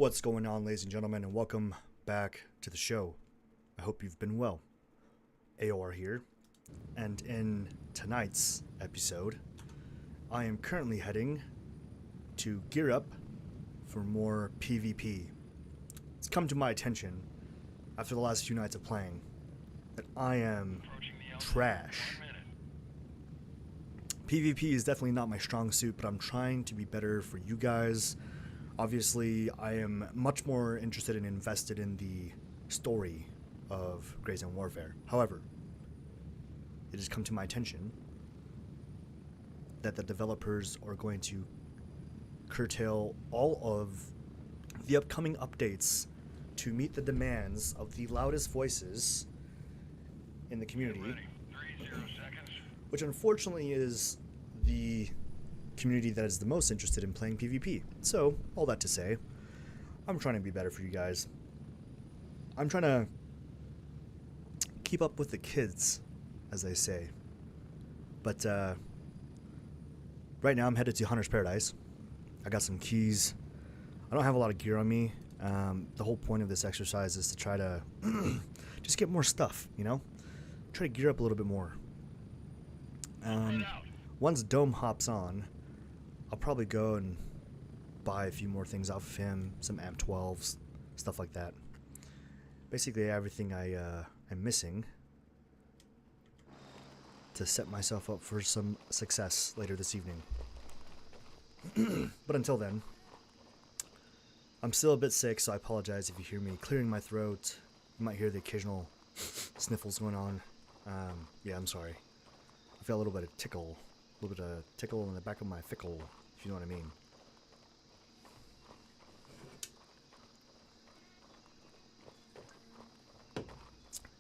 What's going on, ladies and gentlemen, and welcome back to the show. I hope you've been well. AOR here, and in tonight's episode, I am currently heading to gear up for more PvP. It's come to my attention after the last few nights of playing that I am trash. PvP is definitely not my strong suit, but I'm trying to be better for you guys. Obviously, I am much more interested and invested in the story of Grayson Warfare. However, it has come to my attention that the developers are going to curtail all of the upcoming updates to meet the demands of the loudest voices in the community, which unfortunately is the community that is the most interested in playing PvP. So, all that to say, I'm trying to be better for you guys. I'm trying to keep up with the kids, as they say. But right now I'm headed to Hunter's Paradise. I got some keys. I don't have a lot of gear on me. The whole point of this exercise is to try to just get more stuff, you know? Try to gear up a little bit more. Once Dome hops on, I'll probably go and buy a few more things off of him, some AMP 12s, stuff like that. Basically everything I'm missing to set myself up for some success later this evening. But until then, I'm still a bit sick, so I apologize if you hear me clearing my throat. You might hear the occasional sniffles going on. Yeah, I'm sorry. I feel a little bit of tickle in the back of my fickle, if you know what I mean.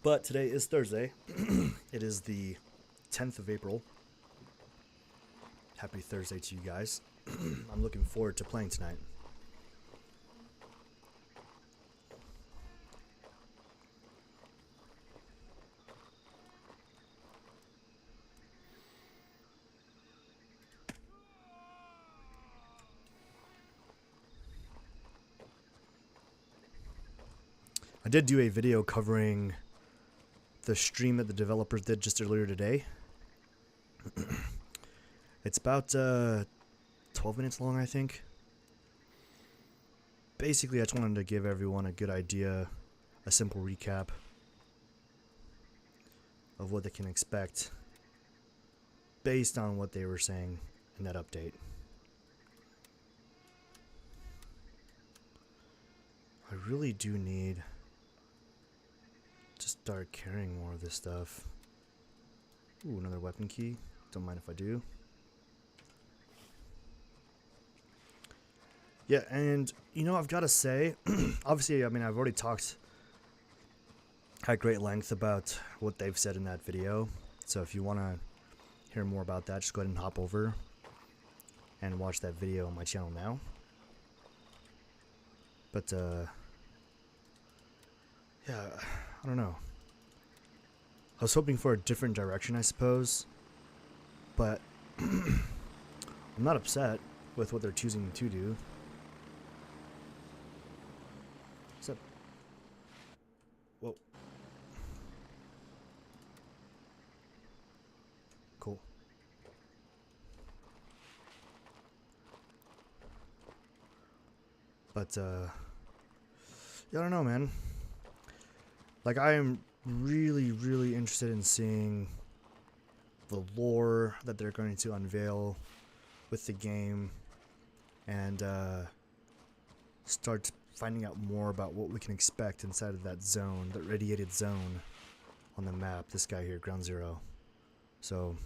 But today is Thursday. It is the 10th of April. Happy Thursday to you guys. I'm looking forward to playing tonight. I did do a video covering the stream that the developers did just earlier today. It's about 12 minutes long, I think. Basically, I just wanted to give everyone a good idea, a simple recap of what they can expect based on what they were saying in that update. I really do need to start carrying more of this stuff. Ooh, another weapon key. Don't mind if I do. Yeah, and you know, I've got to say, obviously, I mean, I've already talked at great length about what they've said in that video. So if you want to hear more about that, just go ahead and hop over and watch that video on my channel now. But yeah, I don't know. I was hoping for a different direction, I suppose, but I'm not upset with what they're choosing to do. What's up? Whoa. Cool. But yeah, I don't know, man. Like, I am really interested in seeing the lore that they're going to unveil with the game and start finding out more about what we can expect inside of that zone, that radiated zone on the map. This guy here, Ground Zero. So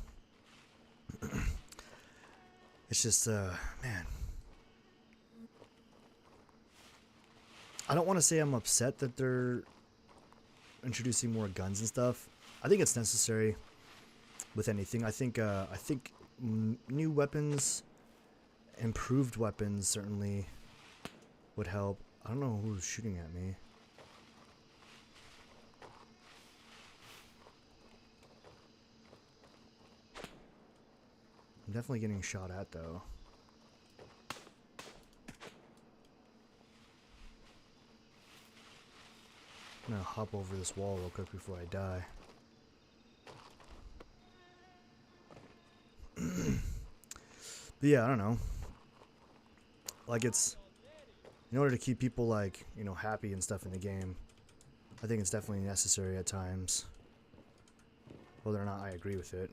it's just man, I don't want to say I'm upset that they're introducing more guns and stuff. I think it's necessary with anything. I think new weapons, improved weapons certainly would help. I don't know who's shooting at me. I'm definitely getting shot at though. I'm gonna hop over this wall real quick before I die. But yeah, I don't know. Like, it's in order to keep people, like, you know, happy and stuff in the game, I think it's definitely necessary at times. Whether or not I agree with it.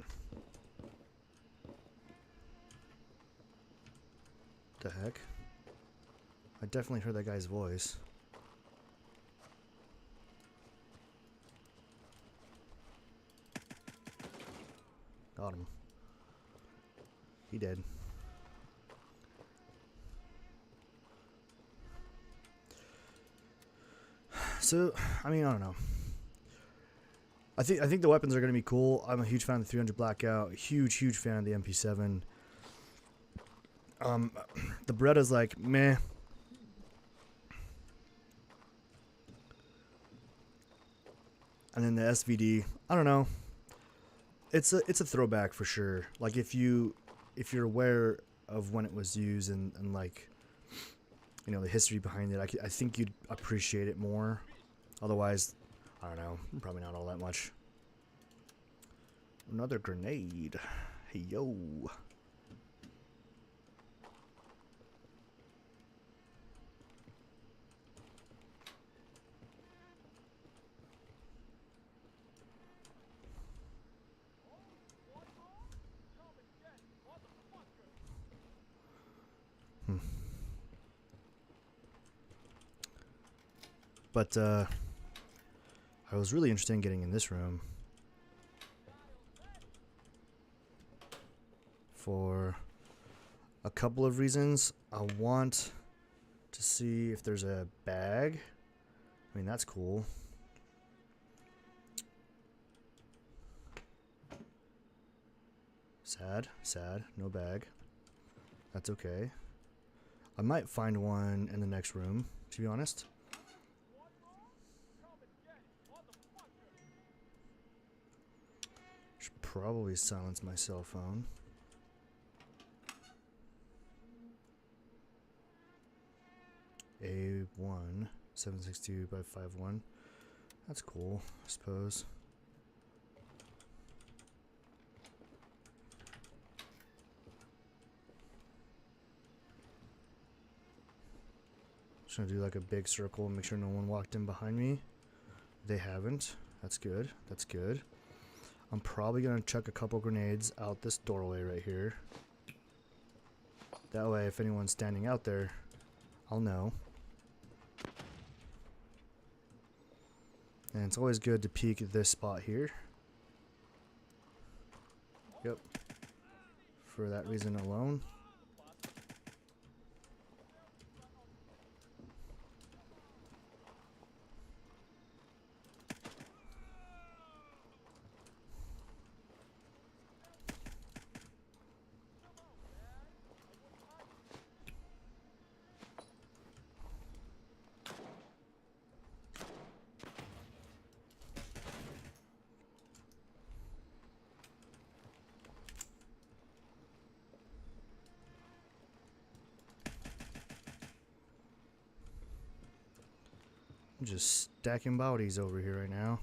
The heck? I definitely heard that guy's voice. Got him. He did. So, I mean, I don't know. I think the weapons are going to be cool. I'm a huge fan of the 300 Blackout. Huge fan of the MP7. The Beretta's like meh. And then the SVD, I don't know. It's a throwback for sure. Like if you're aware of when it was used and like, you know, the history behind it, I think you'd appreciate it more. Otherwise, I don't know, probably not all that much. Another grenade. Hey yo. But I was really interested in getting in this room for a couple of reasons. I want to see if there's a bag. I mean, that's cool. Sad, no bag. That's okay. I might find one in the next room, to be honest. Should probably silence my cell phone. A1 762 by 51. That's cool, I suppose. Just gonna do like a big circle and make sure no one walked in behind me. They haven't. That's good. That's good. I'm probably gonna chuck a couple grenades out this doorway right here. That way, if anyone's standing out there, I'll know. And it's always good to peek at this spot here. Yep. For that reason alone. I'm just stacking bodies over here right now.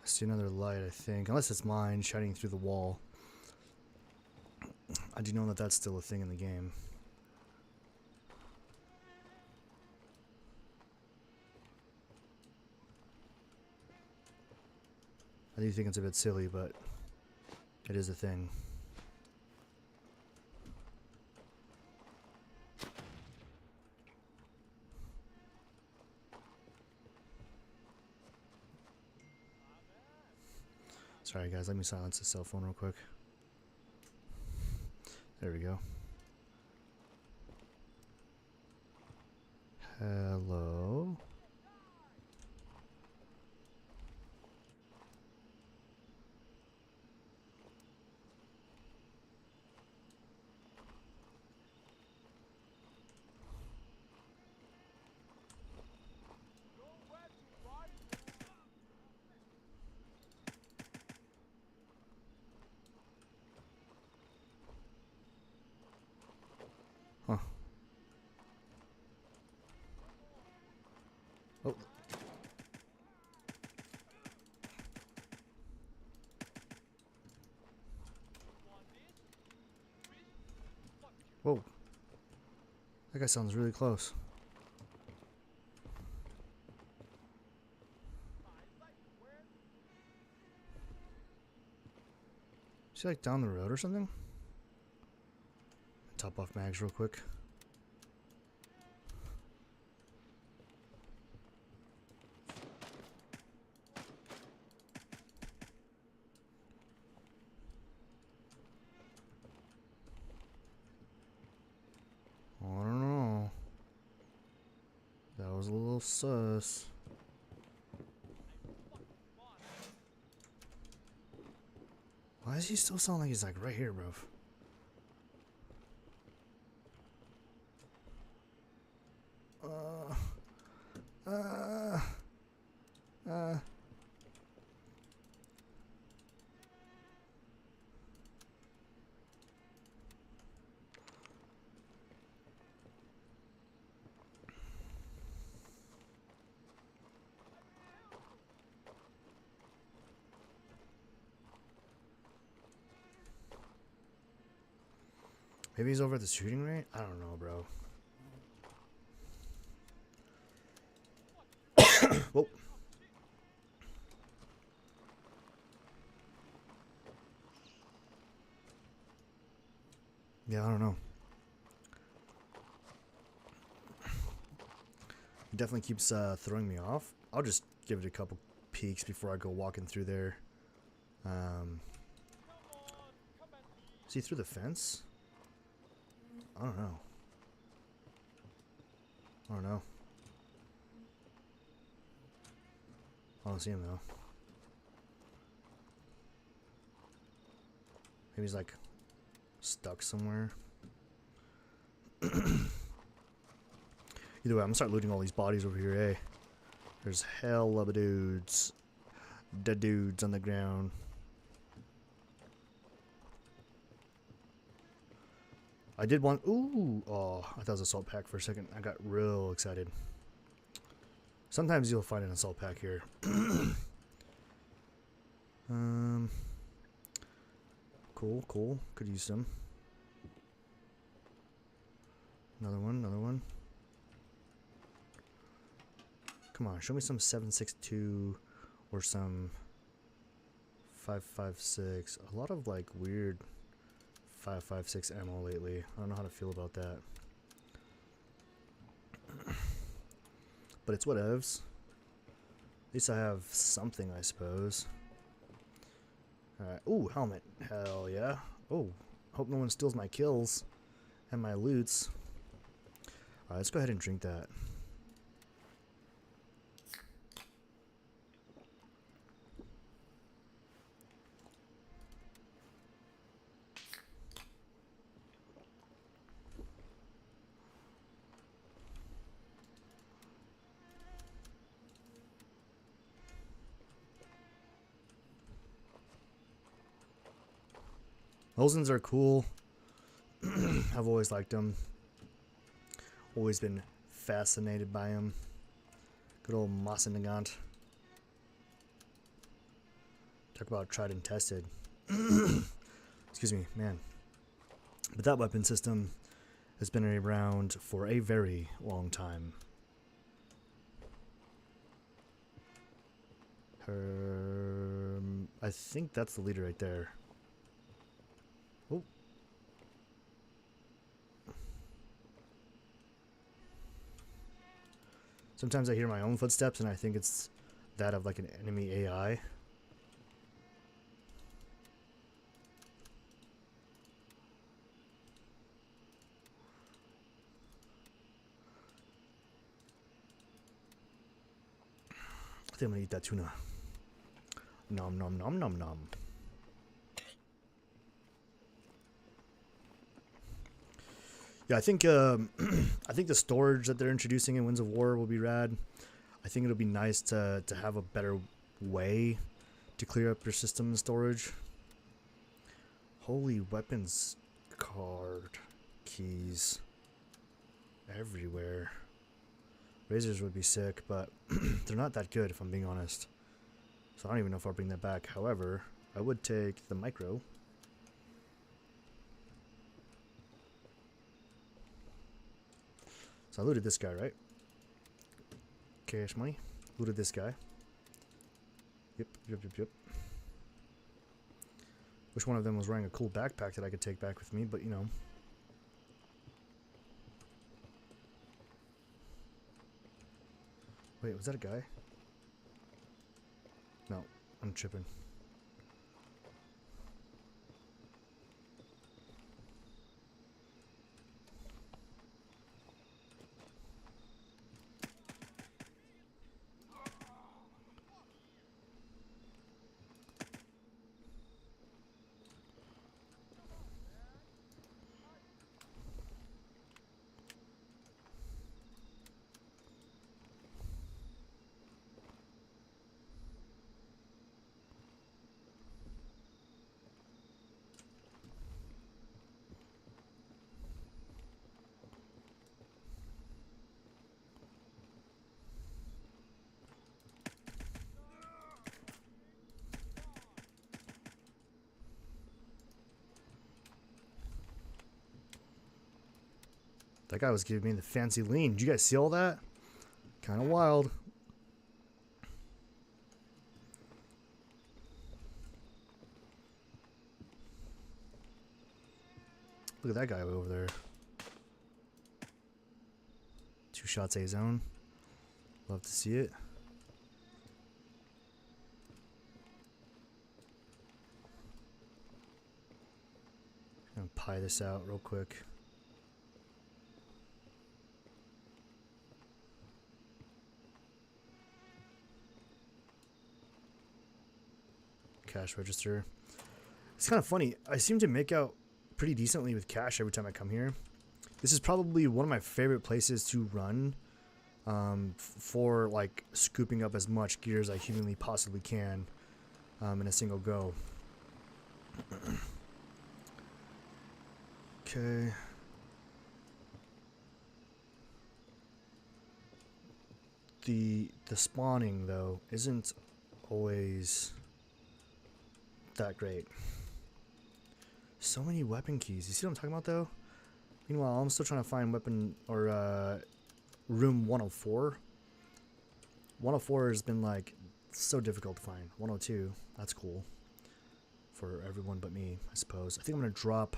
I see another light, I think. Unless it's mine shining through the wall. I do know that that's still a thing in the game. I do think it's a bit silly, but it is a thing. Sorry guys, let me silence the cell phone real quick. There we go. Hello? Huh. That guy sounds really close. Is he like down the road or something? Top off mags real quick. I don't know. That was a little sus. Why does he still sound like he's like right here, bro? Maybe he's over at the shooting range? I don't know, bro. Whoa. Yeah, I don't know. It definitely keeps throwing me off. I'll just give it a couple peeks before I go walking through there. Is he through the fence? I don't know. I don't know. I don't see him though. Maybe he's like stuck somewhere. Either way, I'm gonna start looting all these bodies over here, eh? There's hell of a dudes. Dead dudes on the ground. I did one. Ooh. Oh, I thought it was a assault pack for a second. I got real excited. Sometimes you'll find an assault pack here. Cool, cool. Could use some. Another one, another one. Come on, show me some 7.62 or some 5.56. A lot of like weird 5.56 ammo lately. I don't know how to feel about that. But it's whatevs. At least I have something, I suppose. Alright. Ooh, helmet. Hell yeah. Oh, hope no one steals my kills and my loots. Alright, let's go ahead and drink that. Olsens are cool. I've always liked them. Always been fascinated by them. Good old Mosinagant. Talk about tried and tested. Excuse me, man. But that weapon system has been around for a very long time. I think that's the leader right there. Oh. Sometimes I hear my own footsteps and I think it's that of like an enemy AI. I think I'm gonna eat that tuna. Nom nom nom nom nom. Yeah, I think I think the storage that they're introducing in Winds of War will be rad. I think it'll be nice to have a better way to clear up your system storage. Holy weapons card keys everywhere. Razors would be sick, but they're not that good if I'm being honest. So I don't even know if I'll bring that back. However, I would take the micro. So I looted this guy, right? Cash money. Looted this guy. Yep. Wish one of them was wearing a cool backpack that I could take back with me, but you know. Wait, was that a guy? No, I'm tripping. That guy was giving me the fancy lean. Did you guys see all that? Kind of wild. Look at that guy over there. 2 shots A zone. Love to see it. Gonna pie this out real quick. Cash register. It's kind of funny. I seem to make out pretty decently with cash every time I come here. This is probably one of my favorite places to run for like scooping up as much gear as I humanly possibly can in a single go. Okay. The spawning though isn't always that great. So many weapon keys. You see what I'm talking about though? Meanwhile, I'm still trying to find weapon or room 104. 104 has been like so difficult to find. 102, that's cool for everyone but me, I suppose. I think I'm gonna drop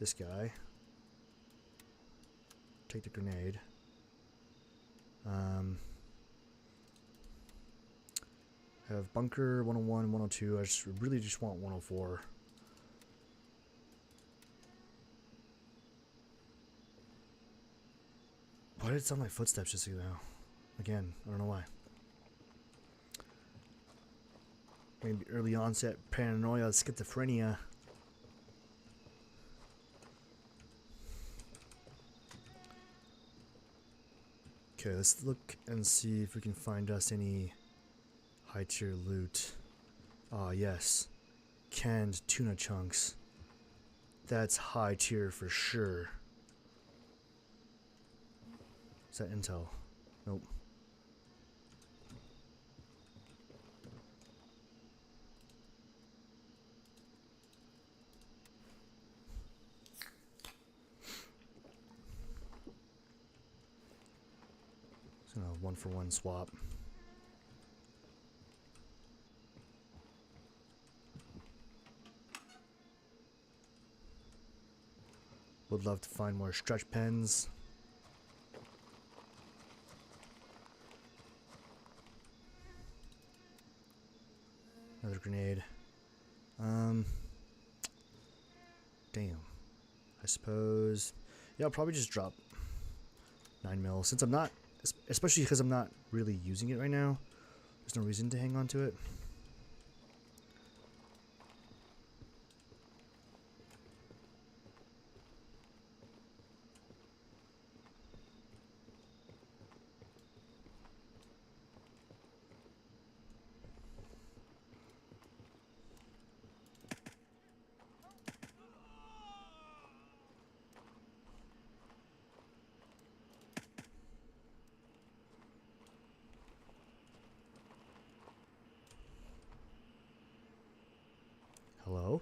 this guy. Take the grenade. Have bunker 101, 102. I really just want 104. Why did it sound like footsteps just now? Again, I don't know why. Maybe early onset paranoia, schizophrenia. Okay, let's look and see if we can find us any high tier loot. Ah, yes. Canned tuna chunks. That's high tier for sure. Is that intel? Nope. It's a 1-for-1 swap. Would love to find more stretch pens. Another grenade. Damn. I suppose. Yeah, I'll probably just drop 9mm since I'm not, especially because I'm not really using it right now. There's no reason to hang on to it. Hello?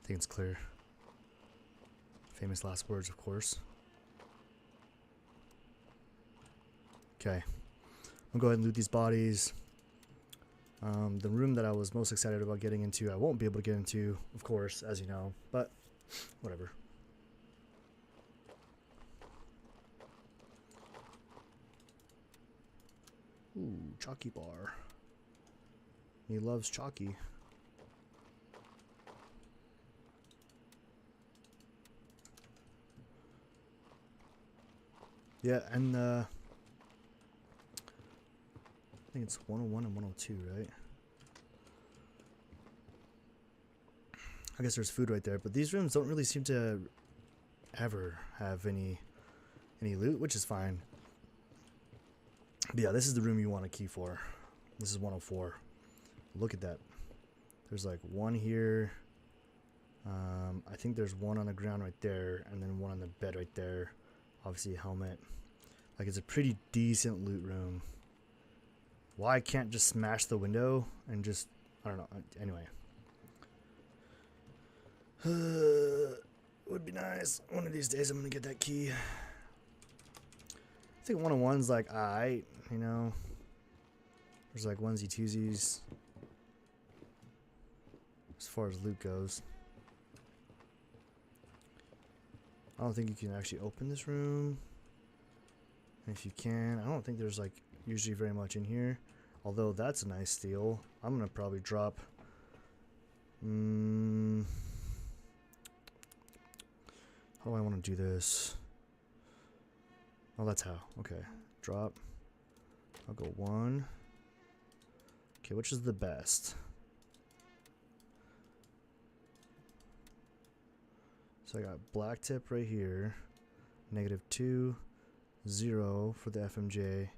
I think it's clear. Famous last words, of course. Okay. I'll go ahead and loot these bodies. The room that I was most excited about getting into, I won't be able to get into, of course, as you know, but whatever. Ooh, Chalky bar. He loves Chalky. Yeah, and I think it's 101 and 102, right? I guess there's food right there, but these rooms don't really seem to ever have any loot, which is fine. But yeah, this is the room you want to key for. This is 104. Look at that. There's like one here. I think there's one on the ground right there, and then one on the bed right there. Obviously a helmet. Like, it's a pretty decent loot room. Why I can't just smash the window and just, I don't know. Anyway. Would be nice. One of these days I'm gonna get that key. I think 101's like, alright, you know. There's like onesie twosies as far as loot goes. I don't think you can actually open this room. And if you can, I don't think there's like usually very much in here. Although that's a nice steal. I'm gonna probably drop. How do I want to do this? Oh, that's how. Okay, drop. I'll go 1. Okay, which is the best? So I got black tip right here, -2, 0 for the FMJ,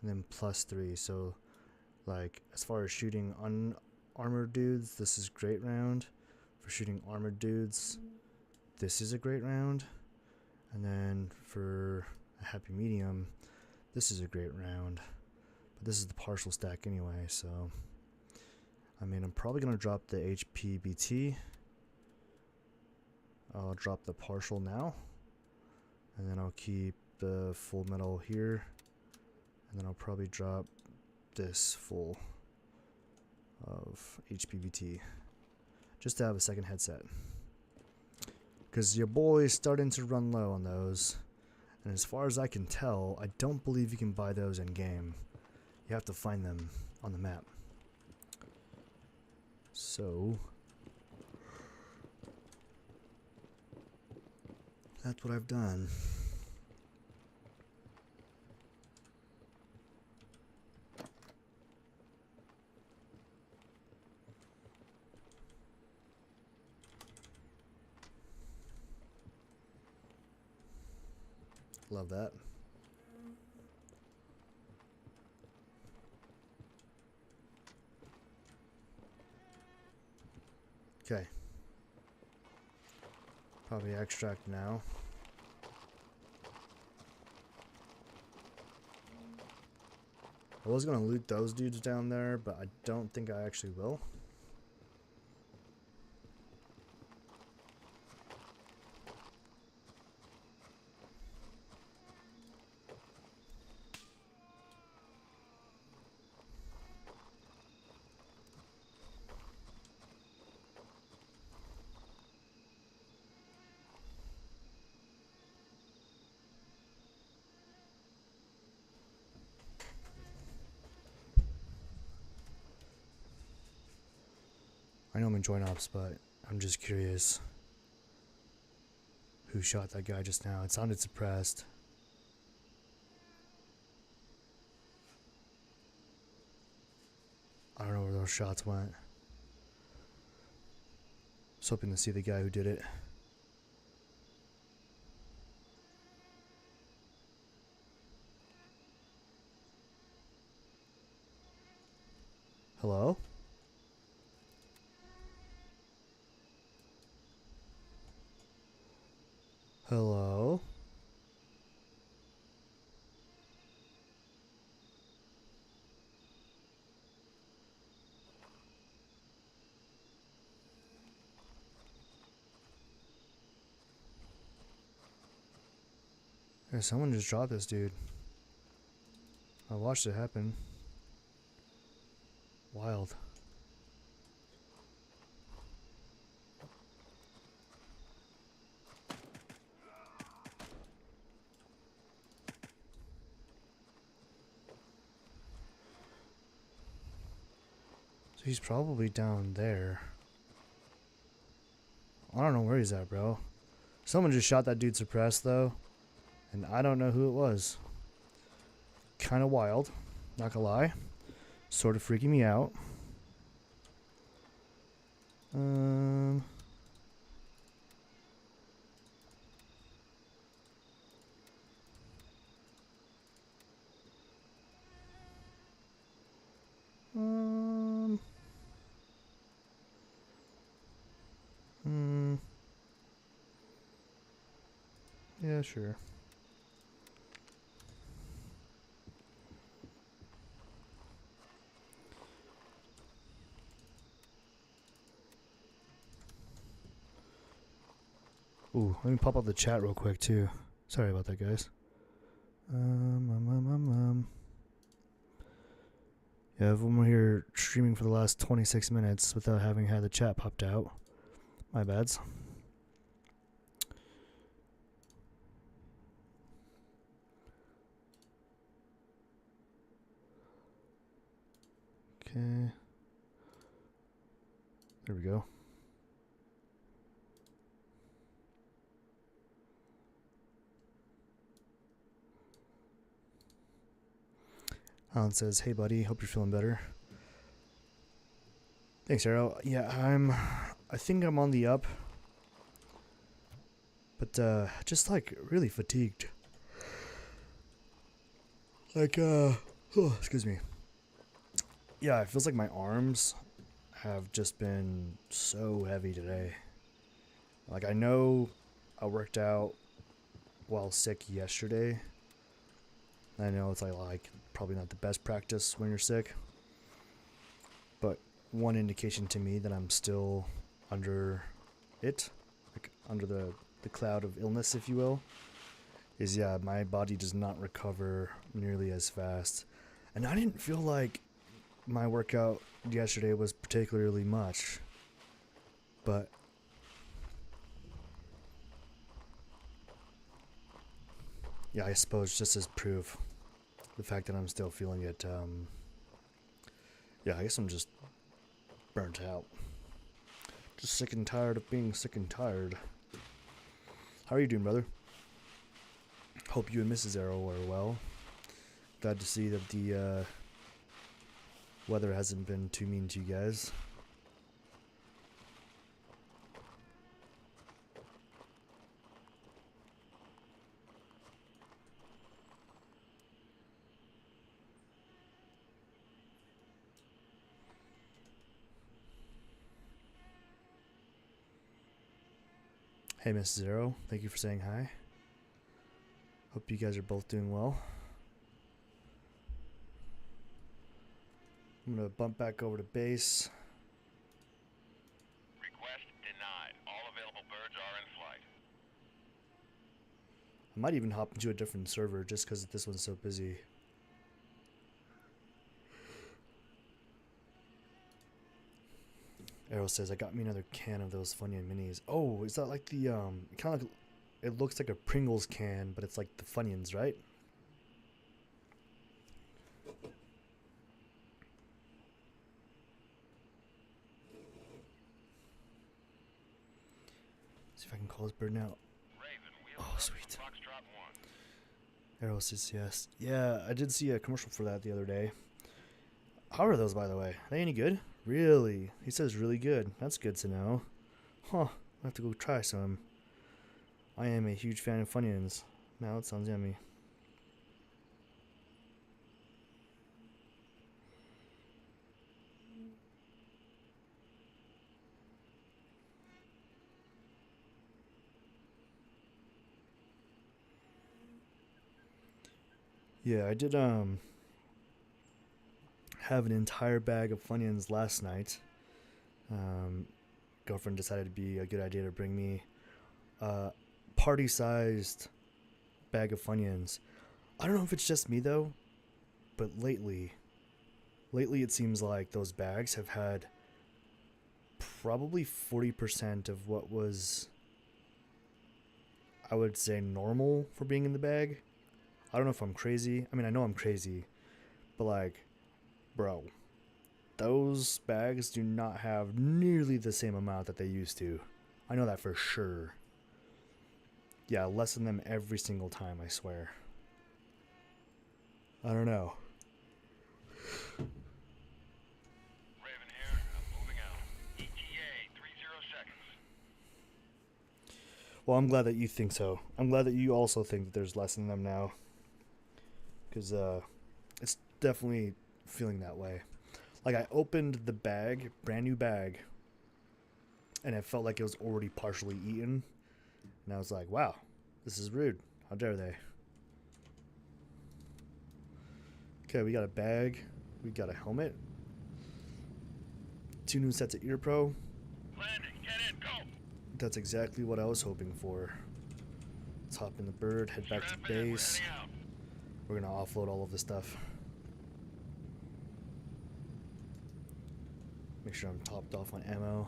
and then +3. So, like, as far as shooting unarmored dudes, this is great round. For shooting armored dudes, this is a great round. And then for a happy medium, this is a great round. But this is the partial stack anyway, so I mean, I'm probably gonna drop the HPBT. I'll drop the partial now, and then I'll keep the full metal here, and then I'll probably drop this full of HPBT just to have a second headset, because your boy's starting to run low on those, and as far as I can tell, I don't believe you can buy those in game. You have to find them on the map. So that's what I've done. Love that. Okay. Probably extract now. I was gonna loot those dudes down there, but I don't think I actually will. I know I'm in joint ops, but I'm just curious who shot that guy just now. It sounded suppressed. I don't know where those shots went. I was hoping to see the guy who did it. Hello? Hello? Yeah, someone just dropped this dude. I watched it happen. Wild. So he's probably down there. I don't know where he's at, bro. Someone just shot that dude suppressed, though. And I don't know who it was. Kind of wild. Not gonna lie. Sort of freaking me out. Um... Yeah, sure. Ooh, let me pop up the chat real quick too. Sorry about that, guys. Yeah, everyone here streaming for the last 26 minutes without having had the chat popped out. My bads. Okay. There we go. Alan says, "Hey buddy, hope you're feeling better." Thanks, Arrow. Yeah, I think I'm on the up. But just like really fatigued. Like oh, excuse me. Yeah, it feels like my arms have just been so heavy today. Like I know I worked out while sick yesterday. I know it's like probably not the best practice when you're sick. But one indication to me that I'm still under it, like under the cloud of illness, if you will, is yeah, my body does not recover nearly as fast. And I didn't feel like my workout yesterday was particularly much. But yeah, I suppose just as proof, the fact that I'm still feeling it, yeah, I guess I'm just burnt out. Just sick and tired of being sick and tired. How are you doing, brother? Hope you and Mrs. Arrow are well. Glad to see that the weather hasn't been too mean to you guys. Hey, Mrs. Arrow. Thank you for saying hi. Hope you guys are both doing well. I'm gonna bump back over to base. Request denied. All available birds are in flight. I might even hop into a different server just because this one's so busy. Arrow says, "I got me another can of those Funyun minis." Oh, is that like the kind of like, it looks like a Pringles can, but it's like the Funyuns, right? See if I can call this bird now. Oh, sweet. Arrow says yes. Yeah, I did see a commercial for that the other day. How are those, by the way? Are they any good? Really? He says really good. That's good to know. Huh. I'll have to go try some. I am a huge fan of Funyuns. Now it sounds yummy. Yeah, I did have an entire bag of Funyuns last night. Girlfriend decided it'd be a good idea to bring me a party-sized bag of Funyuns. I don't know if it's just me though, but lately it seems like those bags have had probably 40% of what was, I would say, normal for being in the bag. I don't know if I'm crazy. I mean, I know I'm crazy, but like, bro, those bags do not have nearly the same amount that they used to. I know that for sure. Yeah, less than them every single time, I swear. I don't know. Raven here. I'm moving out. ETA 30 seconds. Well, I'm glad that you think so. I'm glad that you also think that there's less in them now. Because it's definitely feeling that way. Like, I opened the bag, brand new bag, and it felt like it was already partially eaten. And I was like, wow, this is rude. How dare they? Okay, we got a bag. We got a helmet. 2 new sets of ear pro. Landing. Get in. Go. That's exactly what I was hoping for. Let's hop in the bird, head back to Strap in. We're base. heading out. We're gonna offload all of this stuff. Make sure I'm topped off on ammo.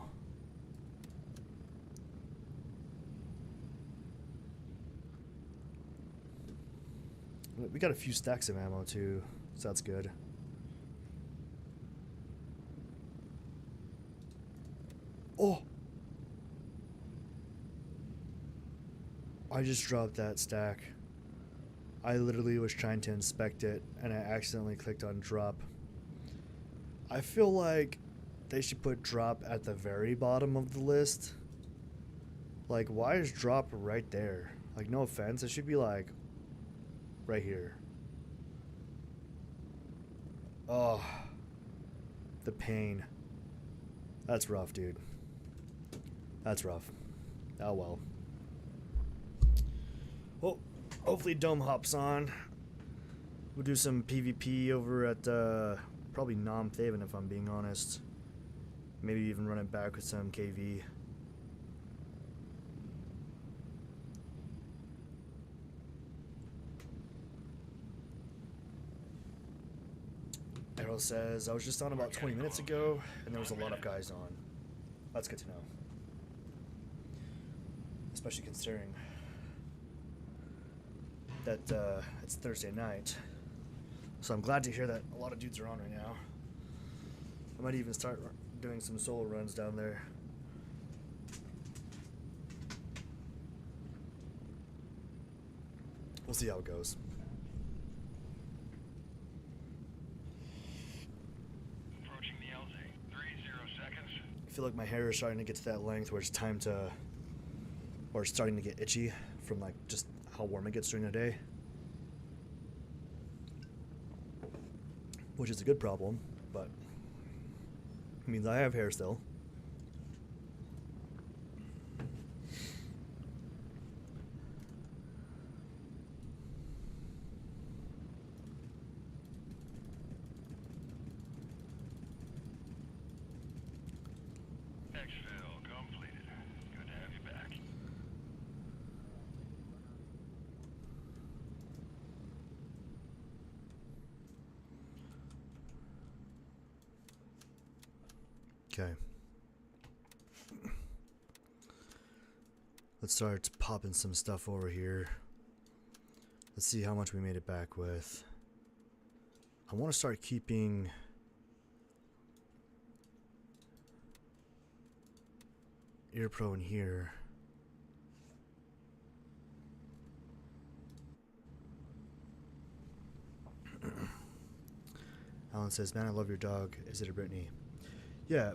We got a few stacks of ammo too, so that's good. Oh! I just dropped that stack. I literally was trying to inspect it and I accidentally clicked on drop. I feel like they should put drop at the very bottom of the list. Like, why is drop right there? Like, no offense, it should be like right here. Oh, the pain. That's rough, dude. That's rough. Oh well. Well, hopefully Dome hops on. We'll do some PvP over at probably Nom Thaven if I'm being honest. Maybe even run it back with some KV. Arrow says, I was just on about 20 minutes ago, and there was a lot of guys on. That's good to know. Especially considering that it's Thursday night. So I'm glad to hear that a lot of dudes are on right now. I might even start doing some solo runs down there. We'll see how it goes. Approaching the LZ. 30 seconds. I feel like my hair is starting to get to that length where it's time to, or it's starting to get itchy from like just how warm it gets during the day. Which is a good problem, but it means I have hair still. Exfil completed. Good to have you back. Okay. Let's start popping some stuff over here. Let's see how much we made it back with. I want to start keeping Ear Pro in here. Alan says, man, I love your dog. Is it a Brittany? Yeah,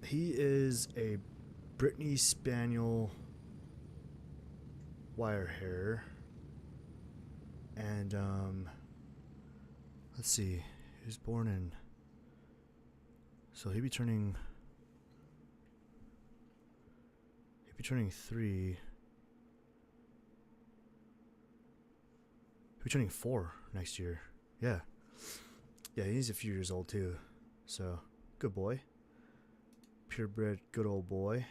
he is a Brittany Spaniel wire hair. And, let's see, he was born in, so he'd be turning 3. He'll be turning 4 next year. Yeah. Yeah, he's a few years old too. So, good boy. Purebred, good old boy.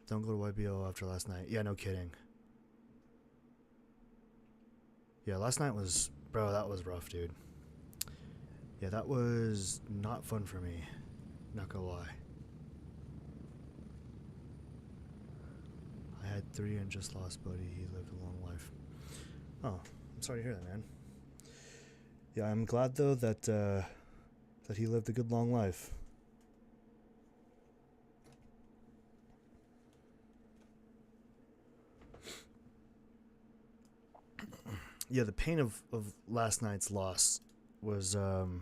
Don't go to YBO after last night. Yeah, no kidding. Yeah, last night was... Bro, that was rough, dude. Yeah, that was not fun for me. Not gonna lie. I had 3 and just lost Buddy. He lived a long life. Oh, I'm sorry to hear that, man. Yeah, I'm glad, though, that that he lived a good, long life. Yeah, the pain of last night's loss was kind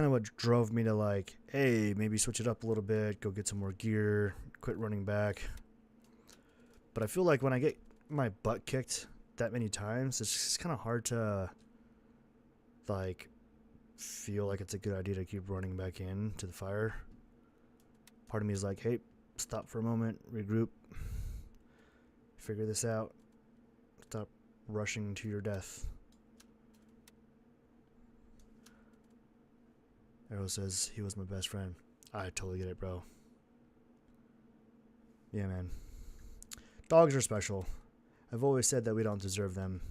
of what drove me to, like, hey, maybe switch it up a little bit, go get some more gear, quit running back. But I feel like when I get my butt kicked that many times, it's just kind of hard to, like, feel like it's a good idea to keep running back in to the fire. Part of me is like, hey, stop for a moment, regroup, figure this out, stop rushing to your death. Arrow says he was my best friend. I totally get it, bro. Yeah, man. Dogs are special. I've always said that we don't deserve them,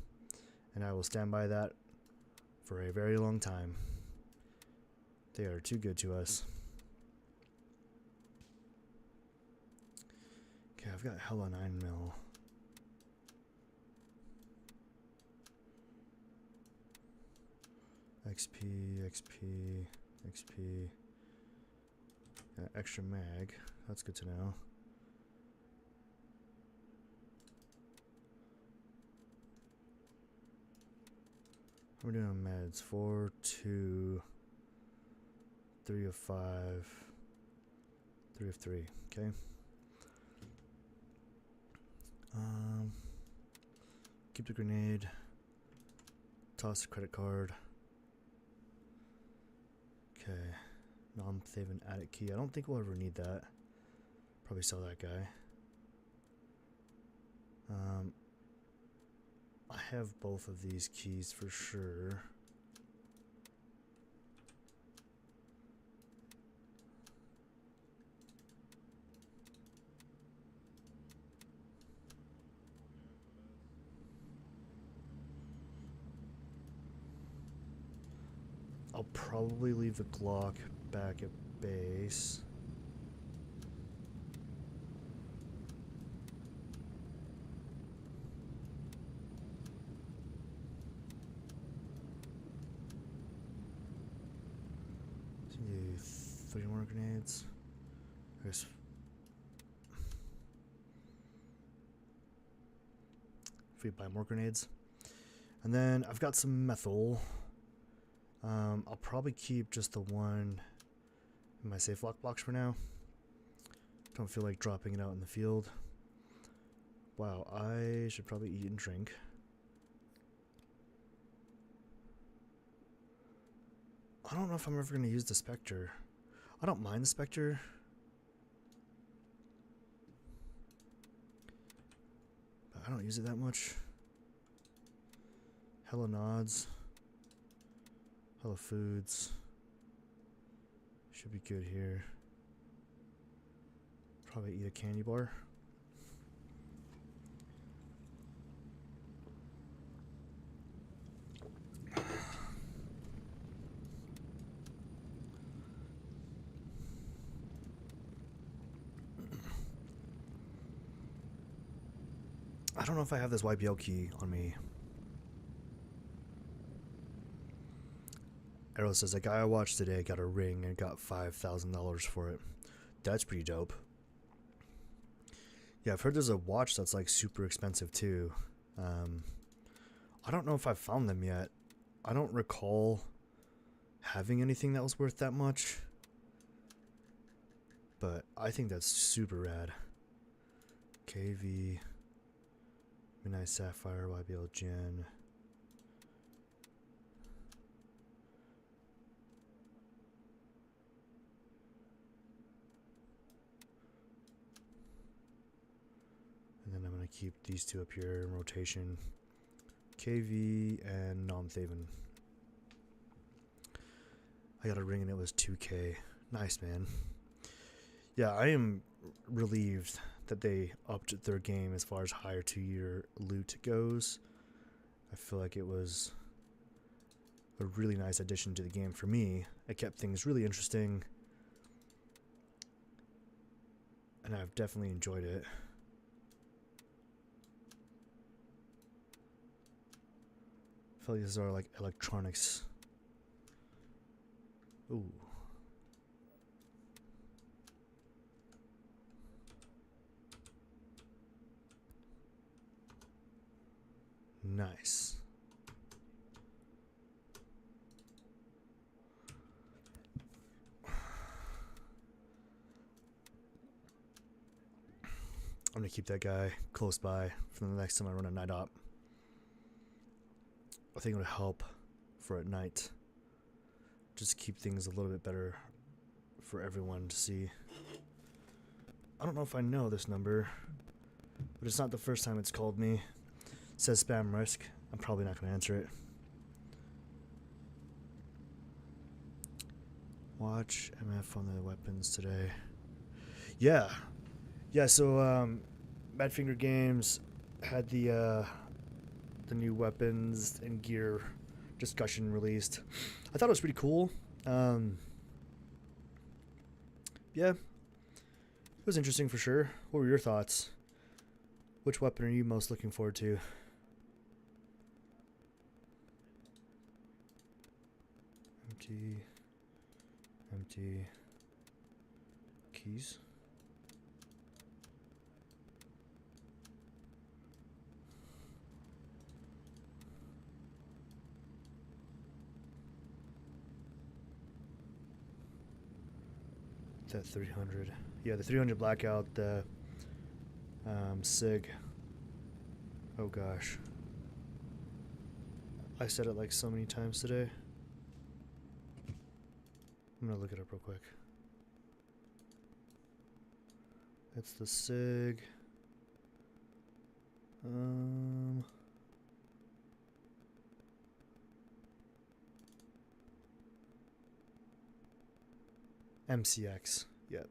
and I will stand by that for a very long time. They are too good to us. Okay, I've got hella 9 mil. XP, XP, XP. Extra mag. That's good to know. We're doing meds. 4, 2, 3 of 5, 3 of 3. Okay. Keep the grenade. Toss the credit card. Okay. Non-Thaven attic key. I don't think we'll ever need that. Probably sell that guy. I have both of these keys for sure. I'll probably leave the Glock back at base. Do 3 more grenades. I guess. If we buy more grenades. And then I've got some methyl. I'll probably keep just the one in my safe lock box for now. Don't feel like dropping it out in the field. Wow, I should probably eat and drink. I don't know if I'm ever going to use the Spectre. I don't mind the Spectre. But I don't use it that much. Hella nods. Hella foods. Should be good here. Probably eat a candy bar. I don't know if I have this YBL key on me. Arrow says, a guy I watched today got a ring and got $5,000 for it. That's pretty dope. Yeah, I've heard there's a watch that's like super expensive too. I don't know if I've found them yet. I don't recall having anything that was worth that much. But I think that's super rad. KV, Midnight Sapphire, YBL Gen. And then I'm going to keep these two up here in rotation. KV and Non-Thaven. I got a ring and it was 2K. Nice, man. Yeah, I am relieved that they upped their game as far as higher 2-year loot goes. I feel like it was a really nice addition to the game for me. It kept things really interesting, and I've definitely enjoyed it. I feel like these are like electronics. Ooh. Nice. I'm gonna keep that guy close by for the next time I run a night op. I think it would help for at night. Just keep things a little bit better for everyone to see. I don't know if I know this number, but it's not the first time it's called me. It says spam risk. I'm probably not gonna answer it. Watch MF on the weapons today. Yeah. So Badfinger Games had the new weapons and gear discussion released. I thought it was pretty cool. Yeah, it was interesting for sure. What were your thoughts? Which weapon are you most looking forward to? Empty keys. That 300. Yeah, the 300 blackout, the SIG. Oh gosh. I said it like so many times today. I'm gonna look it up real quick. It's the SIG. MCX. Yep.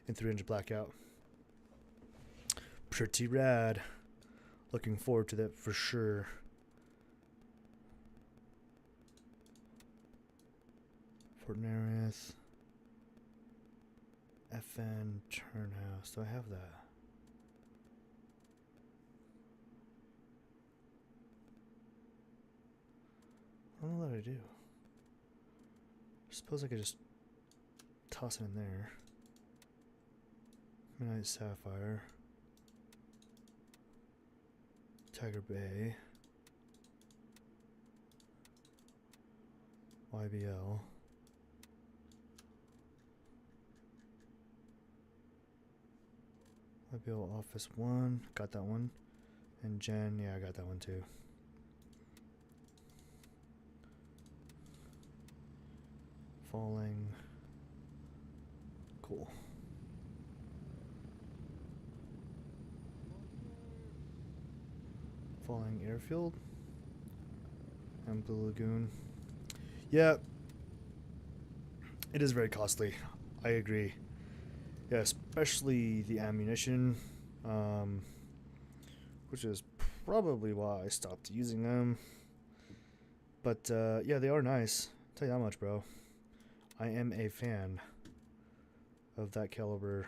And 300 blackout. Pretty rad. Looking forward to that for sure. Fort Nerith. FN Turnhouse. Do I have that? I don't know that I do. I suppose I could just toss it in there. Midnight Sapphire. Tiger Bay. YBL. YBL Office 1. Got that one. And Jen, yeah, I got that one too. Falling. Cool. Falling Airfield. And Blue Lagoon. Yeah. It is very costly. I agree. Yeah, especially the ammunition. Which is probably why I stopped using them. But yeah, they are nice. I'll tell you that much, bro. I am a fan of that caliber.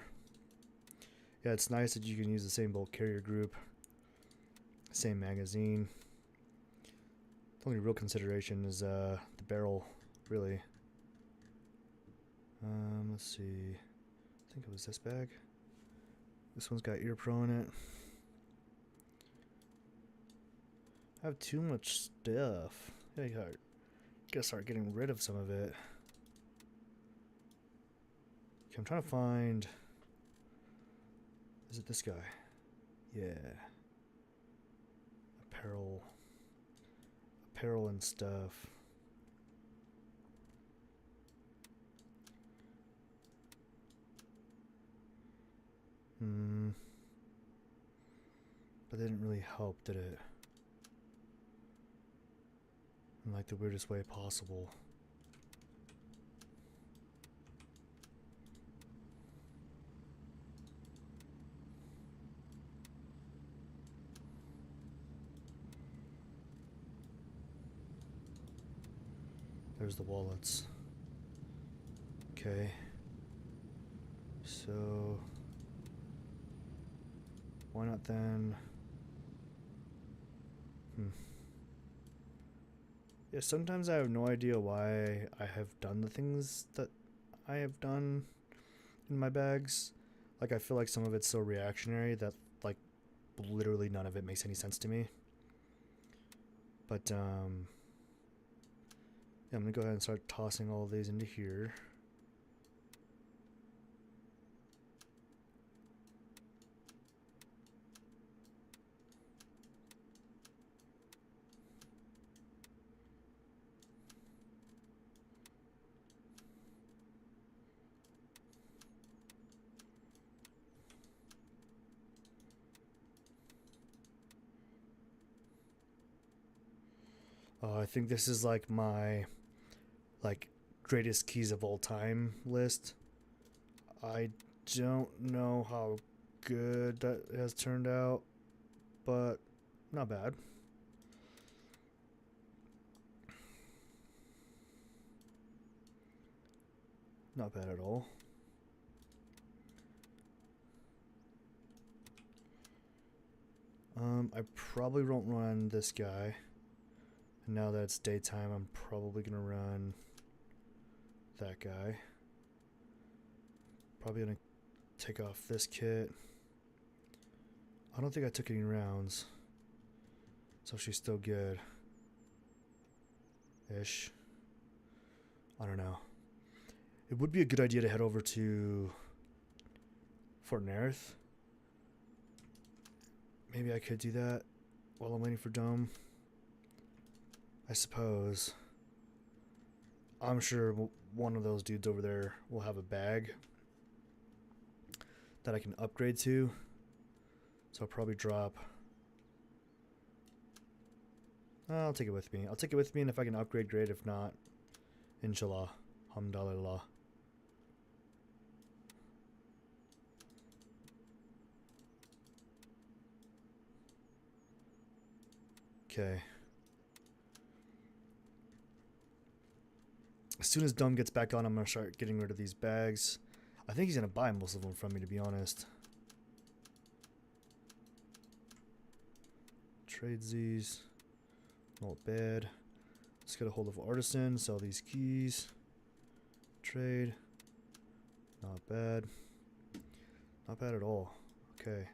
Yeah, it's nice that you can use the same bolt carrier group, same magazine. The only real consideration is the barrel, really. Let's see. I think it was this bag. This one's got ear pro in it. I have too much stuff. Yeah, I gotta start getting rid of some of it. Okay, I'm trying to find. Is it this guy? Yeah. Apparel and stuff. But it didn't really help, did it? In like the weirdest way possible. There's the wallets. Okay. So why not then? Yeah, sometimes I have no idea why I have done the things that I have done in my bags. Like, I feel like some of it's so reactionary that, like, literally none of it makes any sense to me. But, yeah, I'm gonna go ahead and start tossing all of these into here. I think this is like my like greatest keys of all time list. I don't know how good that has turned out, but not bad. Not bad at all. I probably won't run this guy. And now that it's daytime, I'm probably gonna run that guy. Probably gonna take off this kit. I don't think I took any rounds, so she's still good. Ish. I don't know. It would be a good idea to head over to Fort Nerith. Maybe I could do that while I'm waiting for Dome. I suppose. I'm sure one of those dudes over there will have a bag that I can upgrade to. So I'll probably drop. I'll take it with me. I'll take it with me, and if I can upgrade, great. If not, inshallah. Alhamdulillah. Okay. As soon as Dome gets back on, I'm going to start getting rid of these bags. I think he's going to buy most of them from me, to be honest. Trade these. Not bad. Let's get a hold of Artisan. Sell these keys. Trade. Not bad. Not bad at all. Okay.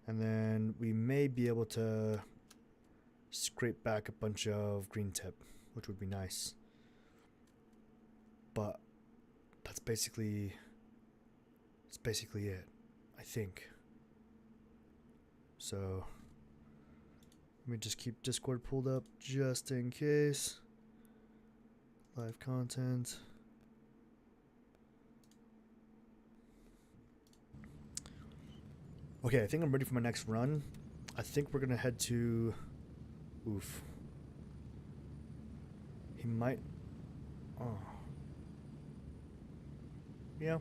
And then we may be able to scrape back a bunch of green tip, which would be nice. But that's basically it, I think. So let me just keep Discord pulled up just in case. Live content. Okay, I think I'm ready for my next run. I think we're gonna head to... Oof. He might... Oh. Yeah.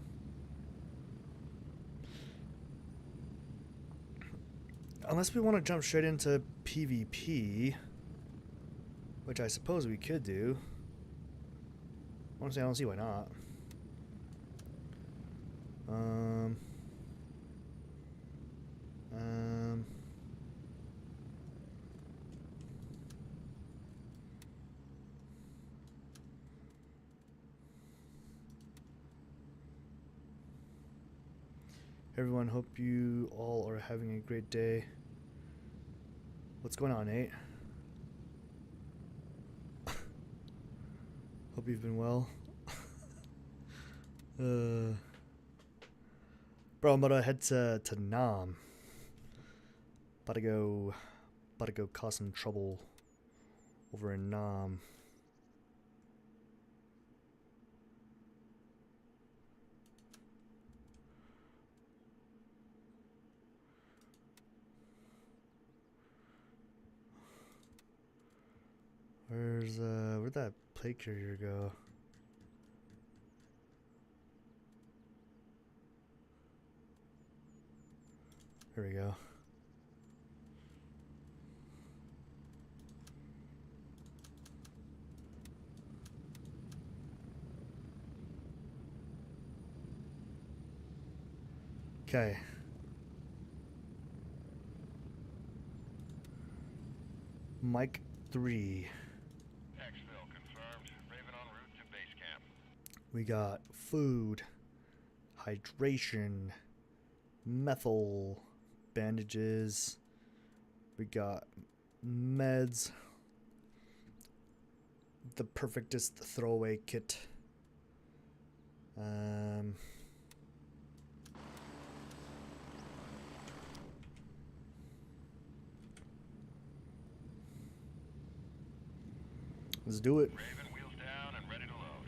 Unless we want to jump straight into PvP, which I suppose we could do. Honestly, I don't see why not. Everyone, hope you all are having a great day. What's going on, Nate? Hope you've been well. Bro, I'm about to head to Nam. About to go cause some trouble over in Nam. Where'd that plate carrier go? There we go. Okay. Mike 3. Exfil confirmed. Raven en route to base camp. We got food, hydration, methyl, bandages. We got meds, the perfectest throwaway kit. Let's do it. Raven, wheels down and ready to load.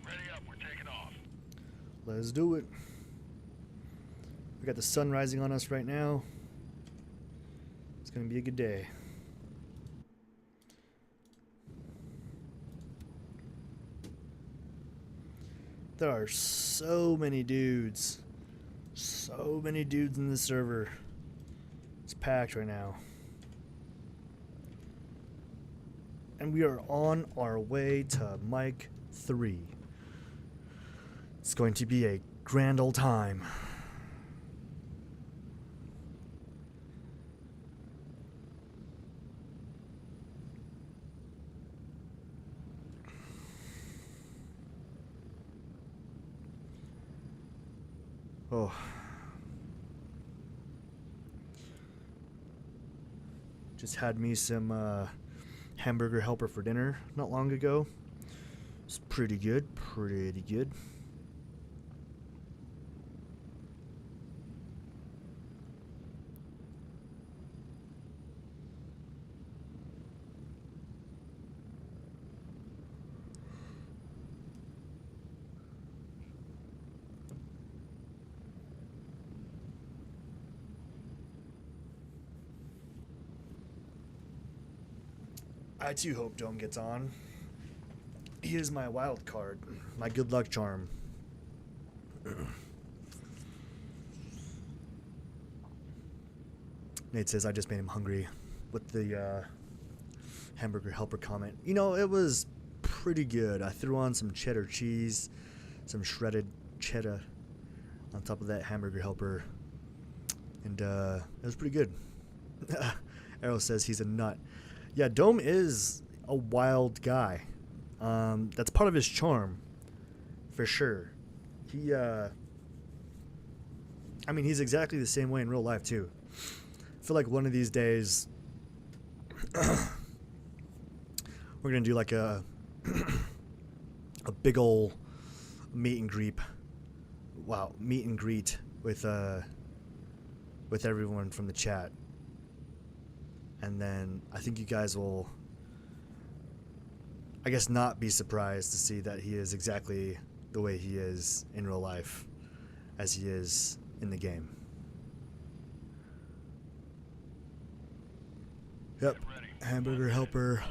Ready up, we're taking off. Let's do it. We got the sun rising on us right now. It's gonna be a good day. There are so many dudes. So many dudes in this server. It's packed right now. And we are on our way to Mike 3. It's going to be a grand old time. Oh. Just had me some hamburger helper for dinner not long ago. It's pretty good, pretty good. I too hope Dome gets on. He is my wild card, my good luck charm. Nate says I just made him hungry with the hamburger helper comment. You know, it was pretty good. I threw on some cheddar cheese, some shredded cheddar on top of that hamburger helper, and it was pretty good. Arrow says he's a nut. Yeah, Dome is a wild guy. That's part of his charm, for sure. I mean, he's exactly the same way in real life, too. I feel like one of these days, we're going to do like a big ol' meet and greet. Wow, meet and greet with everyone from the chat. And then I think you guys will, I guess, not be surprised to see that he is exactly the way he is in real life as he is in the game. Yep, hamburger helper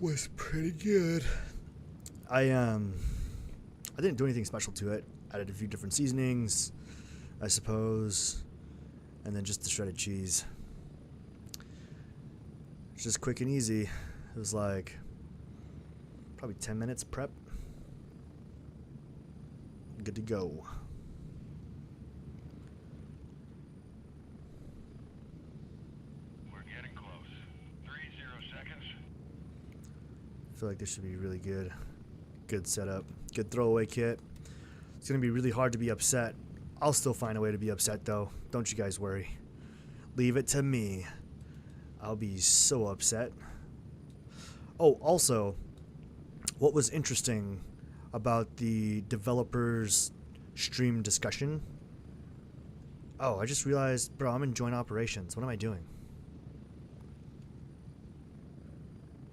was pretty good. I didn't do anything special to it. Added a few different seasonings, I suppose, and then just the shredded cheese. Just quick and easy. It was like probably 10 minutes prep. Good to go. We're getting close. 30 seconds. I feel like this should be really good. Good setup. Good throwaway kit. It's going to be really hard to be upset. I'll still find a way to be upset though. Don't you guys worry. Leave it to me. I'll be so upset. Oh, also, what was interesting about the developers' stream discussion? Oh, I just realized, bro, I'm in joint operations. What am I doing?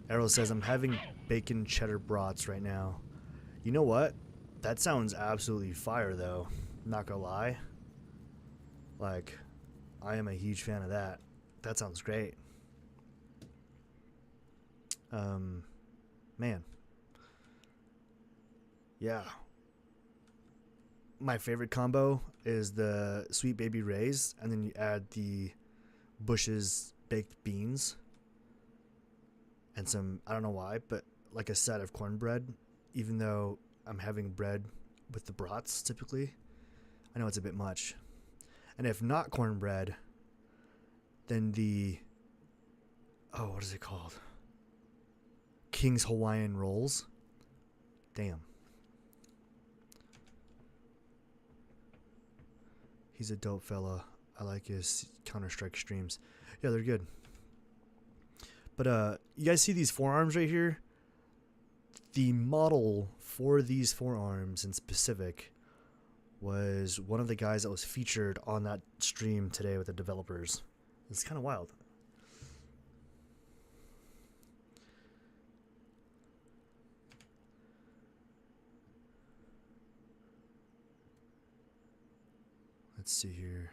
Arrow says, I'm having bacon cheddar brats right now. You know what? That sounds absolutely fire, though. Not gonna lie. Like, I am a huge fan of that. That sounds great. Man. Yeah. My favorite combo is the Sweet Baby Rays, and then you add the Bush's baked beans and some, I don't know why, but like a set of cornbread. Even though I'm having bread with the brats typically. I know it's a bit much. And if not cornbread, then the, oh, what is it called? King's Hawaiian rolls. Damn. He's a dope fella. I like his Counter-Strike streams. Yeah, they're good. But you guys see these forearms right here? The model for these forearms in specific was one of the guys that was featured on that stream today with the developers. It's kind of wild. Let's see here.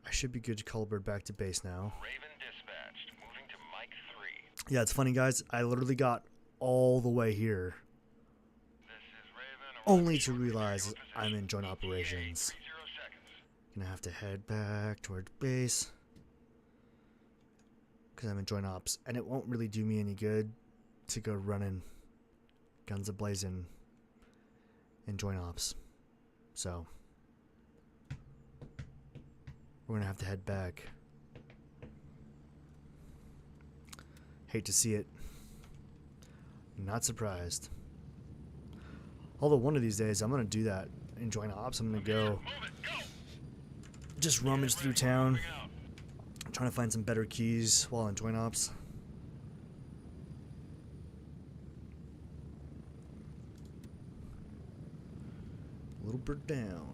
I should be good to call Bird back to base now. Raven dispatched. Moving to Mike 3. Yeah, it's funny, guys. I literally got all the way here This is Raven. only to realize I'm in joint operations. 30 seconds. Gonna have to head back towards base because I'm in joint ops, and it won't really do me any good to go running guns a-blazing in joint ops. So we're gonna have to head back. Hate to see it. Not surprised. Although one of these days I'm gonna do that in joint ops. I'm gonna go just rummage through town, trying to find some better keys while in joint ops. Little bird down.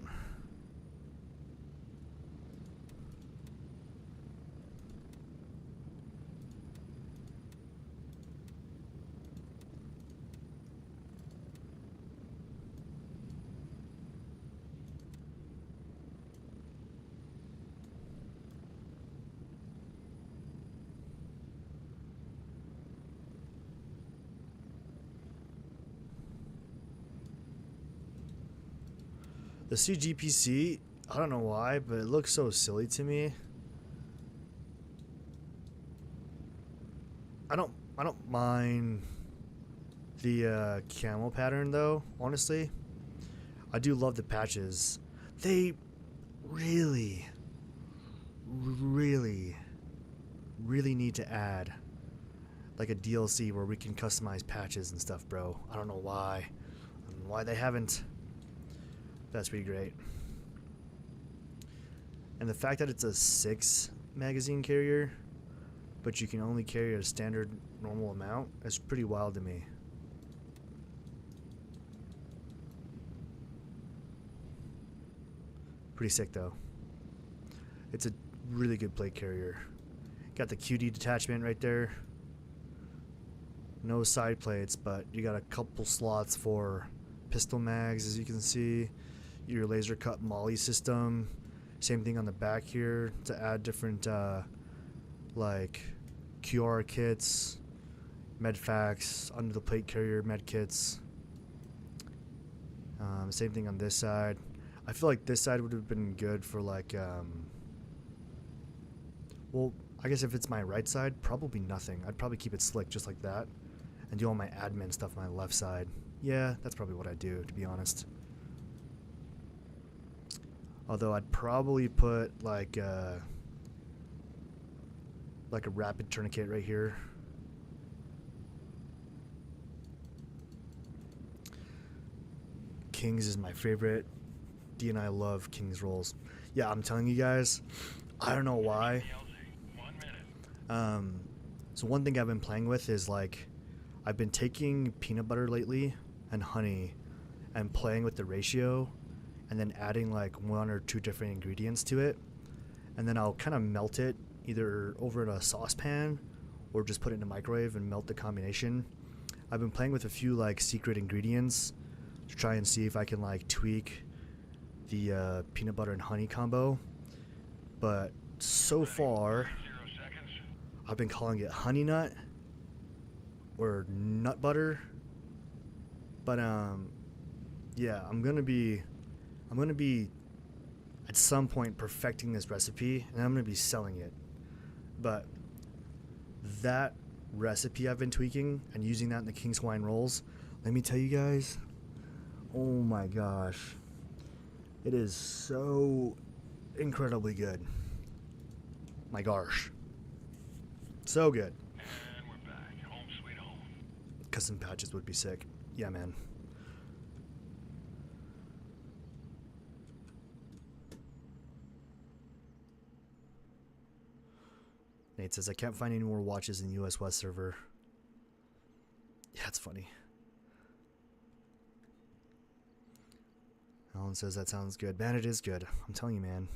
The CGPC, I don't know why, but it looks so silly to me. I don't mind the camo pattern though, honestly. I do love the patches. They really need to add like a DLC where we can customize patches and stuff, bro. I don't know why. I don't know why they haven't. That's pretty great. And the fact that it's a 6 magazine carrier, but you can only carry a standard normal amount, is pretty wild to me. Pretty sick though. It's a really good plate carrier. Got the QD detachment right there. No side plates, but you got a couple slots for pistol mags, as you can see. Your laser cut molly system. Same thing on the back here to add different like QR kits, medfacs, under the plate carrier med kits. Same thing on this side. I feel like this side would have been good for like well, I guess if it's my right side, probably nothing. I'd probably keep it slick just like that and do all my admin stuff on my left side. Yeah, that's probably what I do, to be honest. Although I'd probably put like a rapid tourniquet right here. Kings is my favorite. D and I love Kings rolls. Yeah, I'm telling you guys, I don't know why. 1 minute. So one thing I've been playing with is like I've been taking peanut butter lately and honey and playing with the ratio and then adding like 1 or 2 different ingredients to it, and then I'll kind of melt it either over in a saucepan or just put it in a microwave and melt the combination. I've been playing with a few like secret ingredients to try and see if I can like tweak the peanut butter and honey combo, but so far 0 seconds. I've been calling it honey nut or nut butter, but yeah, I'm gonna be at some point perfecting this recipe, and I'm gonna be selling it. But that recipe I've been tweaking and using that in the King's Hawaiian rolls, let me tell you guys, Oh my gosh. It is so incredibly good. My gosh. So good. And we're back. Home sweet home. Custom patches would be sick. Yeah, man. Nate says, I can't find any more watches in US West server. Yeah, it's funny. Alan says, that sounds good. Man, it is good. I'm telling you, man.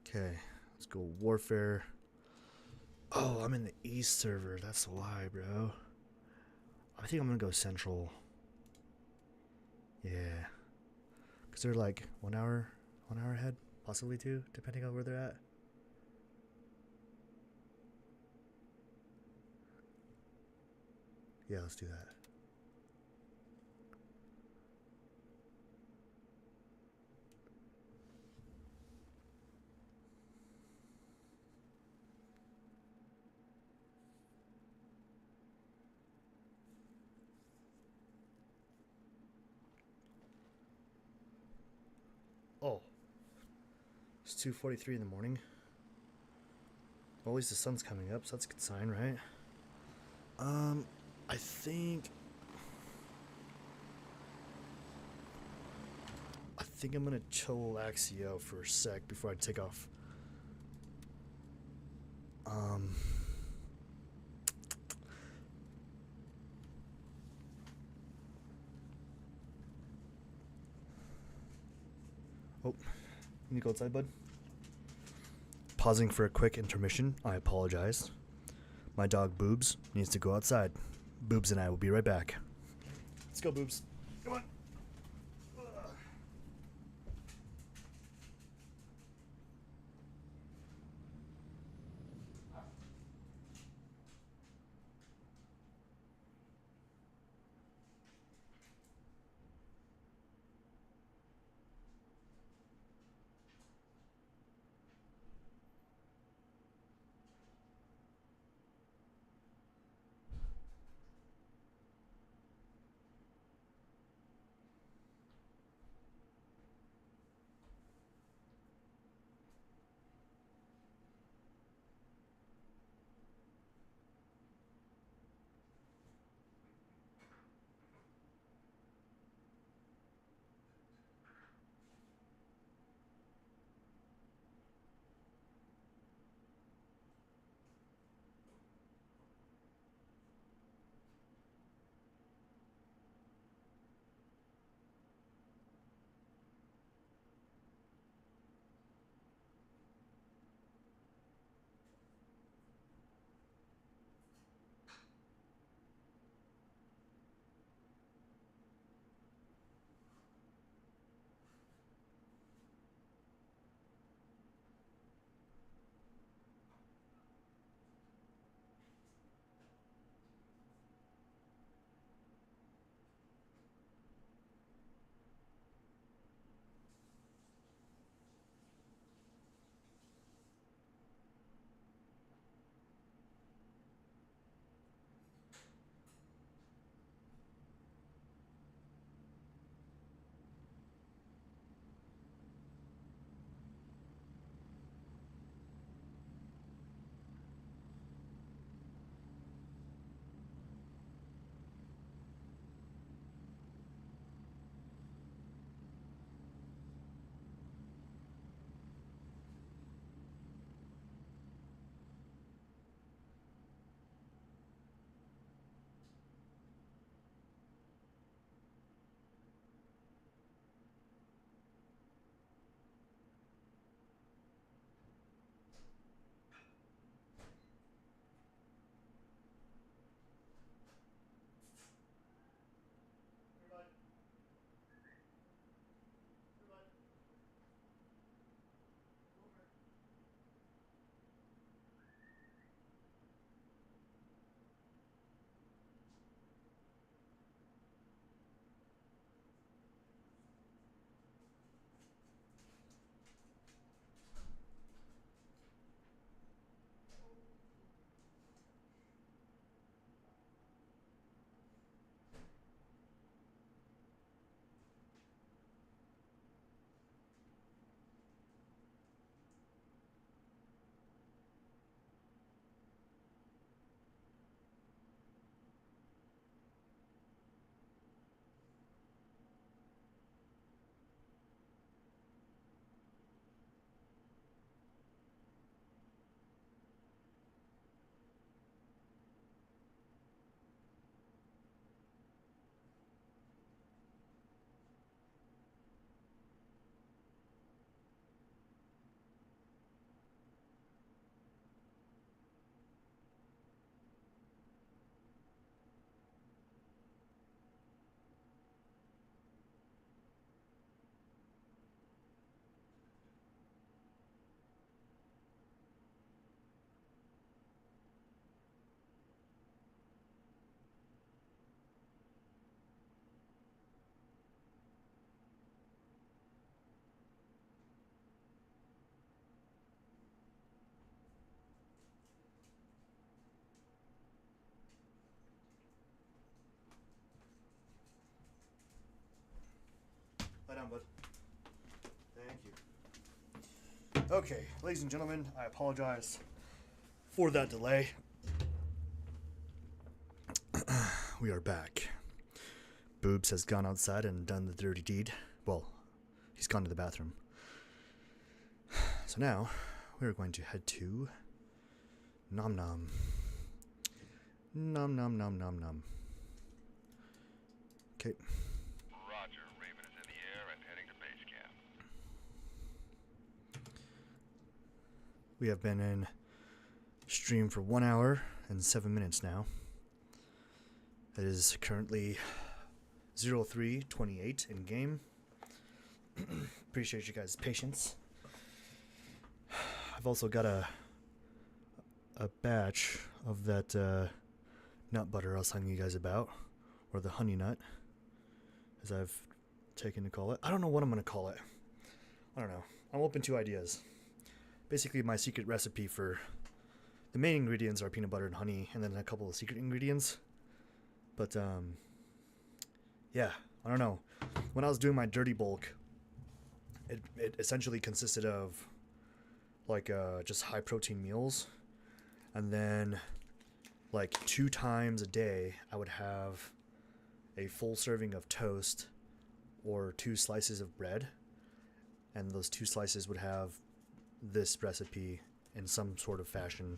Okay, let's go Warfare. Oh, I'm in the East server. That's why, bro. I think I'm gonna go Central. Yeah. Because they're like 1 hour ahead, possibly 2, depending on where they're at. Yeah, let's do that. Oh, it's 2:43 in the morning. Well, at least the sun's coming up, so that's a good sign, right? I think I'm gonna chill Axio for a sec before I take off. Oh, you need to go outside, bud? Pausing for a quick intermission. I apologize. My dog Boobs needs to go outside. Boobs and I will be right back. Let's go, Boobs. Come on. down, bud. Thank you. Okay, ladies and gentlemen, I apologize for that delay. We are back. Boobs has gone outside and done the dirty deed. Well, he's gone to the bathroom. So now, we're going to head to Nom Nom. Nom Nom Nom Nom Nom. Okay. Roger. Raven is in the air and heading to base camp. We have been in stream for 1 hour and 7 minutes now. It is currently 03:28 in game. Appreciate you guys' patience. I've also got a batch of that nut butter I was telling you guys about, or the honey nut, as I've taken to call it. I don't know what I'm going to call it. I don't know. I'm open to ideas. Basically, my secret recipe for the main ingredients are peanut butter and honey, and then a couple of secret ingredients. But, yeah, I don't know. When I was doing my dirty bulk, it essentially consisted of, like, just high protein meals. And then, like, 2 times a day, I would have a full serving of toast or 2 slices of bread. And those 2 slices would have this recipe in some sort of fashion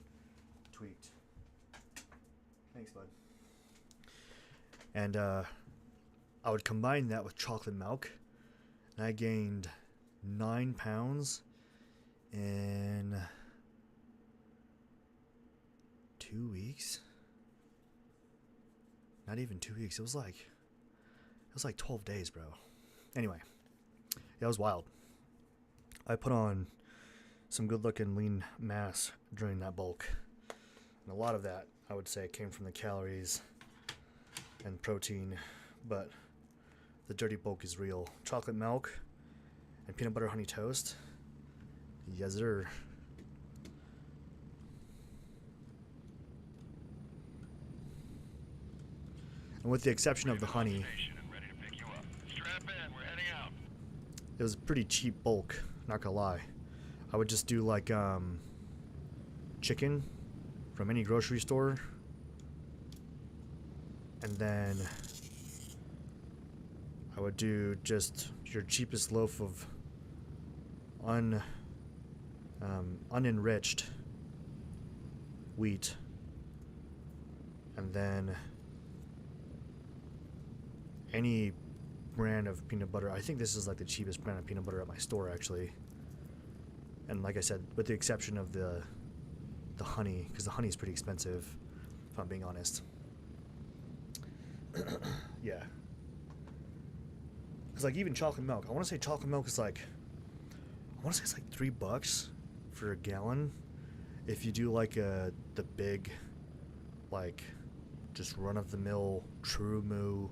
tweaked. Thanks, bud. And I would combine that with chocolate milk, and I gained 9 pounds in 2 weeks. Not even 2 weeks. It was like 12 days, bro. Anyway, yeah, it was wild. I put on some good-looking lean mass during that bulk, and a lot of that, I would say, came from the calories and protein, but the dirty bulk is real. Chocolate milk and peanut butter honey toast. Yes, sir. And with the exception of the honey, Ready to pick you up. Strap in. We're heading out. it was a pretty cheap bulk, not gonna lie. I would just do like chicken from any grocery store, and then I would do just your cheapest loaf of unenriched wheat, and then any brand of peanut butter. I think this is like the cheapest brand of peanut butter at my store, actually. And like I said, with the exception of the honey, because the honey is pretty expensive, if I'm being honest. Yeah. Because like even chocolate milk, I want to say chocolate milk is like, I want to say it's like $3 for a gallon. If you do like the big, like, just run-of-the-mill True Moo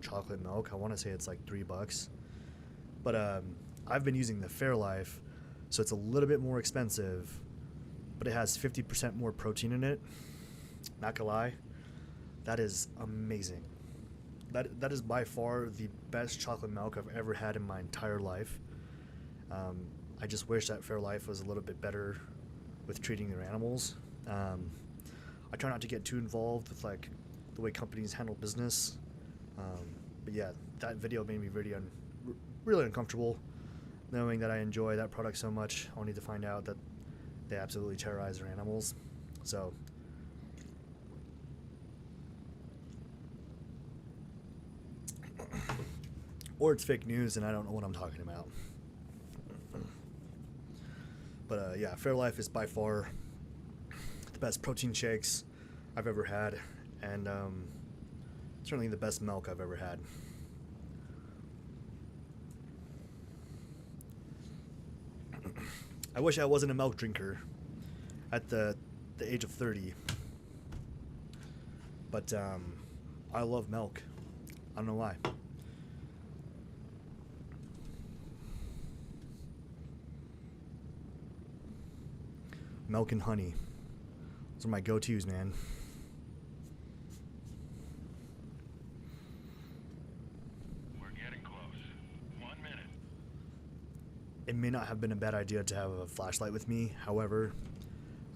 chocolate milk, I want to say it's like $3. But I've been using the Fairlife, so it's a little bit more expensive, but it has 50% more protein in it. Not gonna lie, that is amazing. That is by far the best chocolate milk I've ever had in my entire life. I just wish that Fairlife was a little bit better with treating their animals. I try not to get too involved with like the way companies handle business. But yeah, that video made me really uncomfortable, knowing that I enjoy that product so much, only to find out that they absolutely terrorize their animals. So, or it's fake news and I don't know what I'm talking about. But yeah, Fairlife is by far the best protein shakes I've ever had, and certainly the best milk I've ever had. I wish I wasn't a milk drinker at the age of 30. But I love milk. I don't know why. Milk and honey. Those are my go-tos, man. We're getting close. 1 it may not have been a bad idea to have a flashlight with me. However,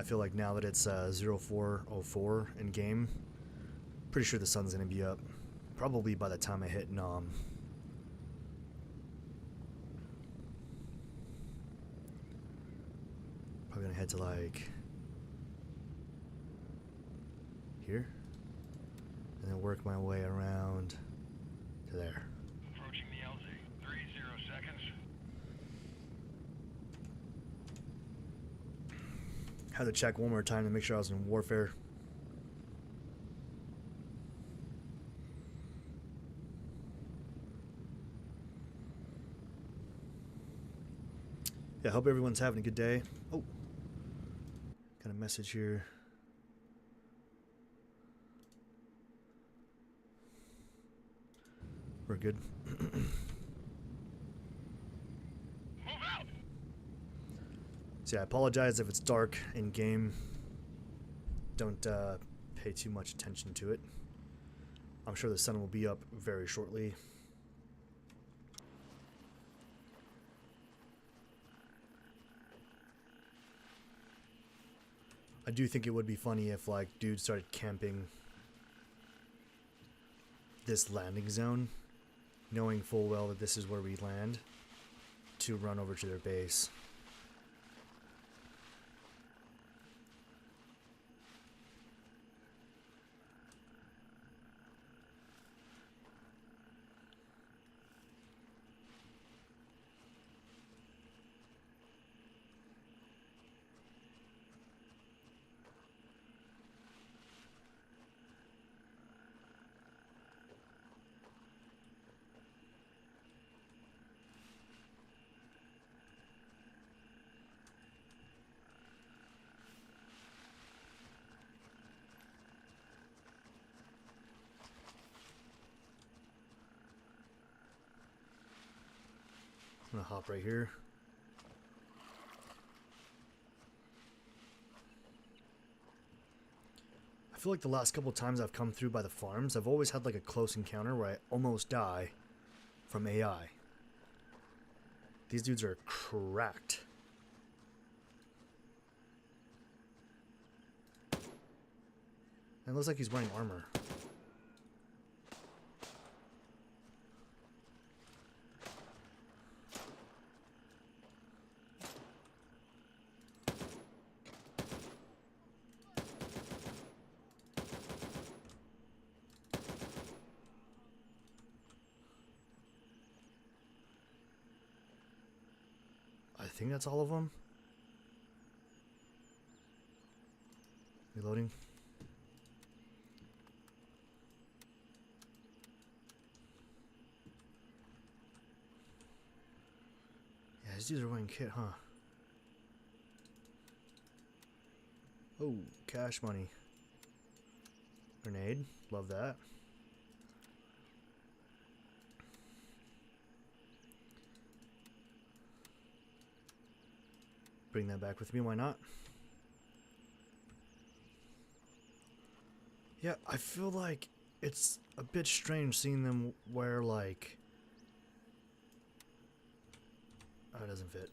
I feel like now that it's 0404 in game, pretty sure the sun's gonna be up probably by the time I hit Nom. Probably gonna head to like here and then work my way around to there. Approaching the LZ. 30 seconds. Had to check one more time to make sure I was in warfare. Yeah, hope everyone's having a good day. Oh, got a message here. We're good. Move out! So yeah, I apologize if it's dark in game. Don't pay too much attention to it. I'm sure the sun will be up very shortly. I do think it would be funny if like dudes started camping this landing zone, knowing full well that this is where we land, to run over to their base. I'm gonna hop right here. I feel like the last couple times I've come through by the farms, I've always had like a close encounter where I almost die from AI. These dudes are cracked. And it looks like he's wearing armor. I think that's all of them. Reloading. Yeah, these dudes are wearing kit, huh? Oh, cash money. Grenade. Love that. Bring that back with me, why not? Yeah, I feel like it's a bit strange seeing them wear like... Oh, it doesn't fit.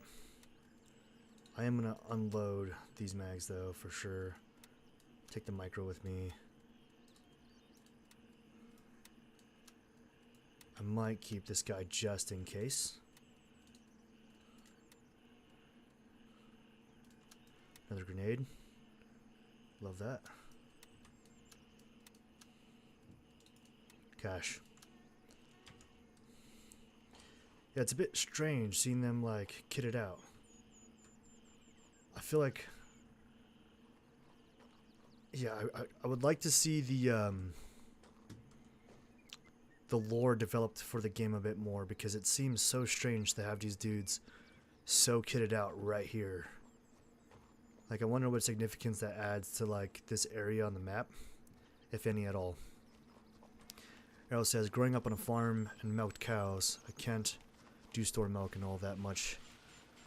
I am gonna unload these mags though, for sure. Take the micro with me. I might keep this guy just in case. Another grenade. Love that. Cash. Yeah, it's a bit strange seeing them like kitted out. I feel like, yeah, I would like to see the lore developed for the game a bit more, because it seems so strange to have these dudes so kitted out right here. Like, I wonder what significance that adds to like this area on the map, if any at all. Arrow says, growing up on a farm and milked cows, I can't do store milk and all that much.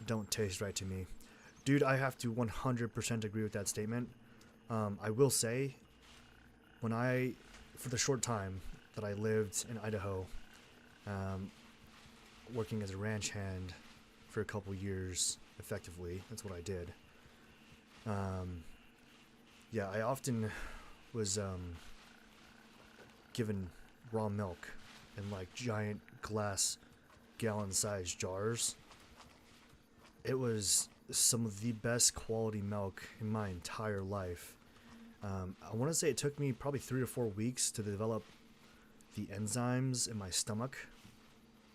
Don't taste right to me. Dude, I have to 100% agree with that statement. I will say, for the short time that I lived in Idaho, working as a ranch hand, for a couple years effectively. That's what I did. Yeah, I often was given raw milk in like giant glass gallon-sized jars. It was some of the best quality milk in my entire life. I want to say it took me probably 3 to 4 weeks to develop the enzymes in my stomach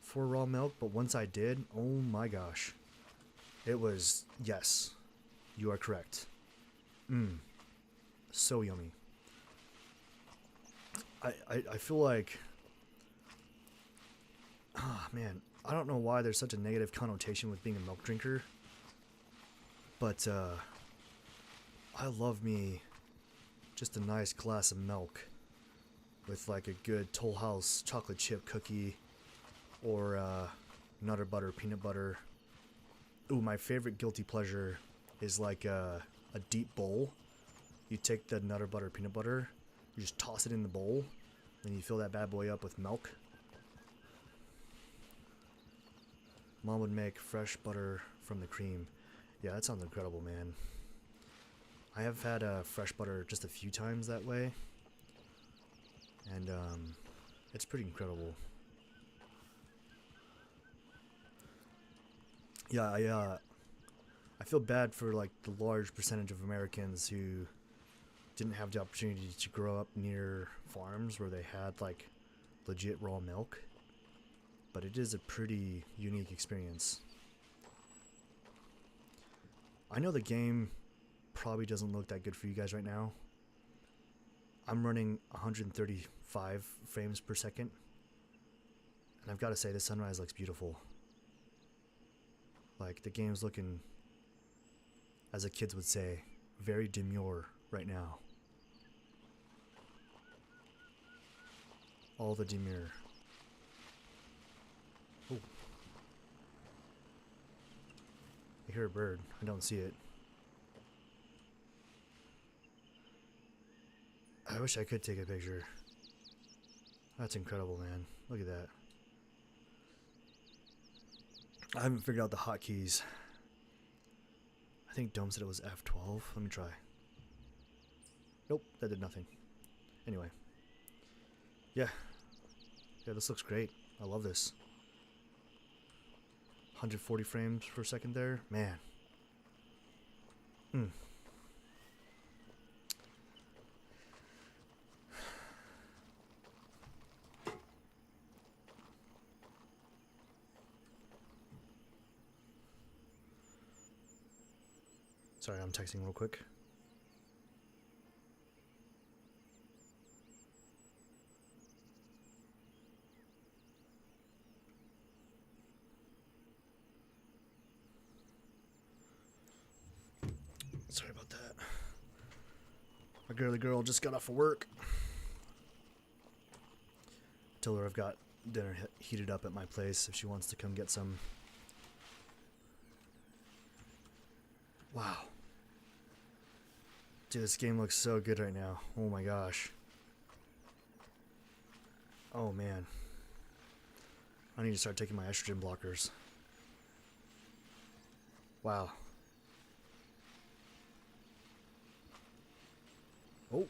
for raw milk, but once I did, oh my gosh. It was, yes, you are correct. So yummy. I feel like, man, I don't know why there's such a negative connotation with being a milk drinker, but I love me just a nice glass of milk with like a good Toll House chocolate chip cookie or Nutter Butter peanut butter. Ooh, my favorite guilty pleasure is like a deep bowl. You take the Nutter Butter peanut butter, you just toss it in the bowl, and you fill that bad boy up with milk. Mom would make fresh butter from the cream. Yeah, that sounds incredible, man. I have had fresh butter just a few times that way, and it's pretty incredible. Yeah, I feel bad for like the large percentage of Americans who didn't have the opportunity to grow up near farms where they had like legit raw milk, but it is a pretty unique experience. I know the game probably doesn't look that good for you guys right now. I'm running 135 frames per second, and I've got to say the sunrise looks beautiful. Like, the game's looking, as the kids would say, very demure right now. All the demure. Oh. I hear a bird. I don't see it. I wish I could take a picture. That's incredible, man. Look at that. I haven't figured out the hotkeys. I think Dome said it was F12. Let me try. Nope, that did nothing. Anyway. Yeah. Yeah, this looks great. I love this. 140 frames per second there. Man. Sorry, I'm texting real quick. Sorry about that. My girly girl just got off of work. Told her I've got dinner heated up at my place if she wants to come get some. Wow. Dude, this game looks so good right now. Oh my gosh. Oh man. I need to start taking my estrogen blockers. Wow. Oh.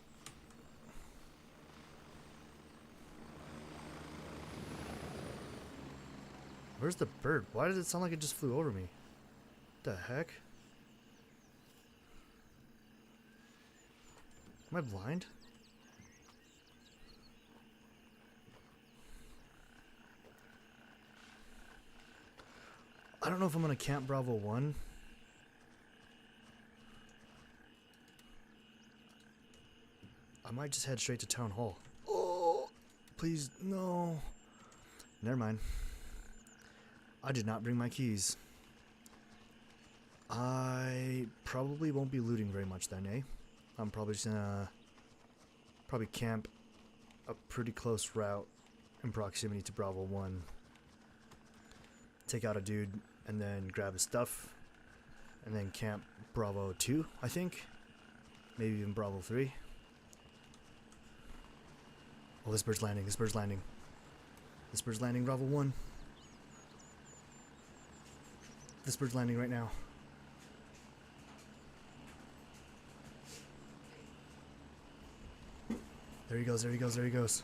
Where's the bird? Why does it sound like it just flew over me? What the heck? Am I blind? I don't know if I'm gonna camp Bravo 1. I might just head straight to Town Hall. Oh, please, no. Never mind. I did not bring my keys. I probably won't be looting very much then, eh? I'm probably just gonna camp a pretty close route in proximity to Bravo 1. Take out a dude and then grab his stuff. And then camp Bravo 2, I think. Maybe even Bravo 3. Oh, this bird's landing. This bird's landing. This bird's landing Bravo 1. This bird's landing right now. There he goes, there he goes, there he goes.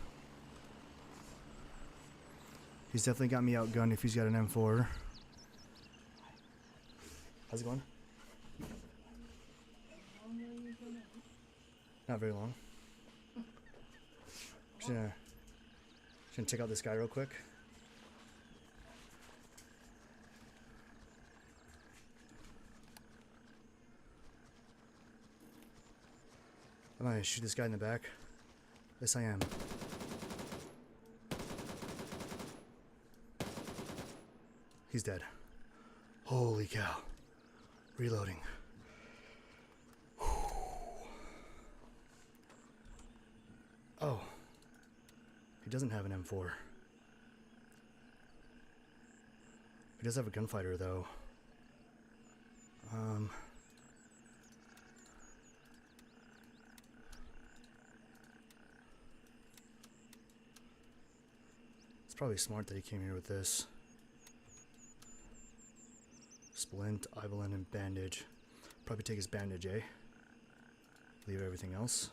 He's definitely got me outgunned if he's got an M4. How's it going? Not very long. Just gonna check out this guy real quick. I'm gonna shoot this guy in the back. Yes, I am. He's dead. Holy cow. Reloading. Oh. He doesn't have an M4. He does have a gunfighter, though. It's probably smart that he came here with this. Splint, Ibolin, and bandage. Probably take his bandage, eh? Leave everything else.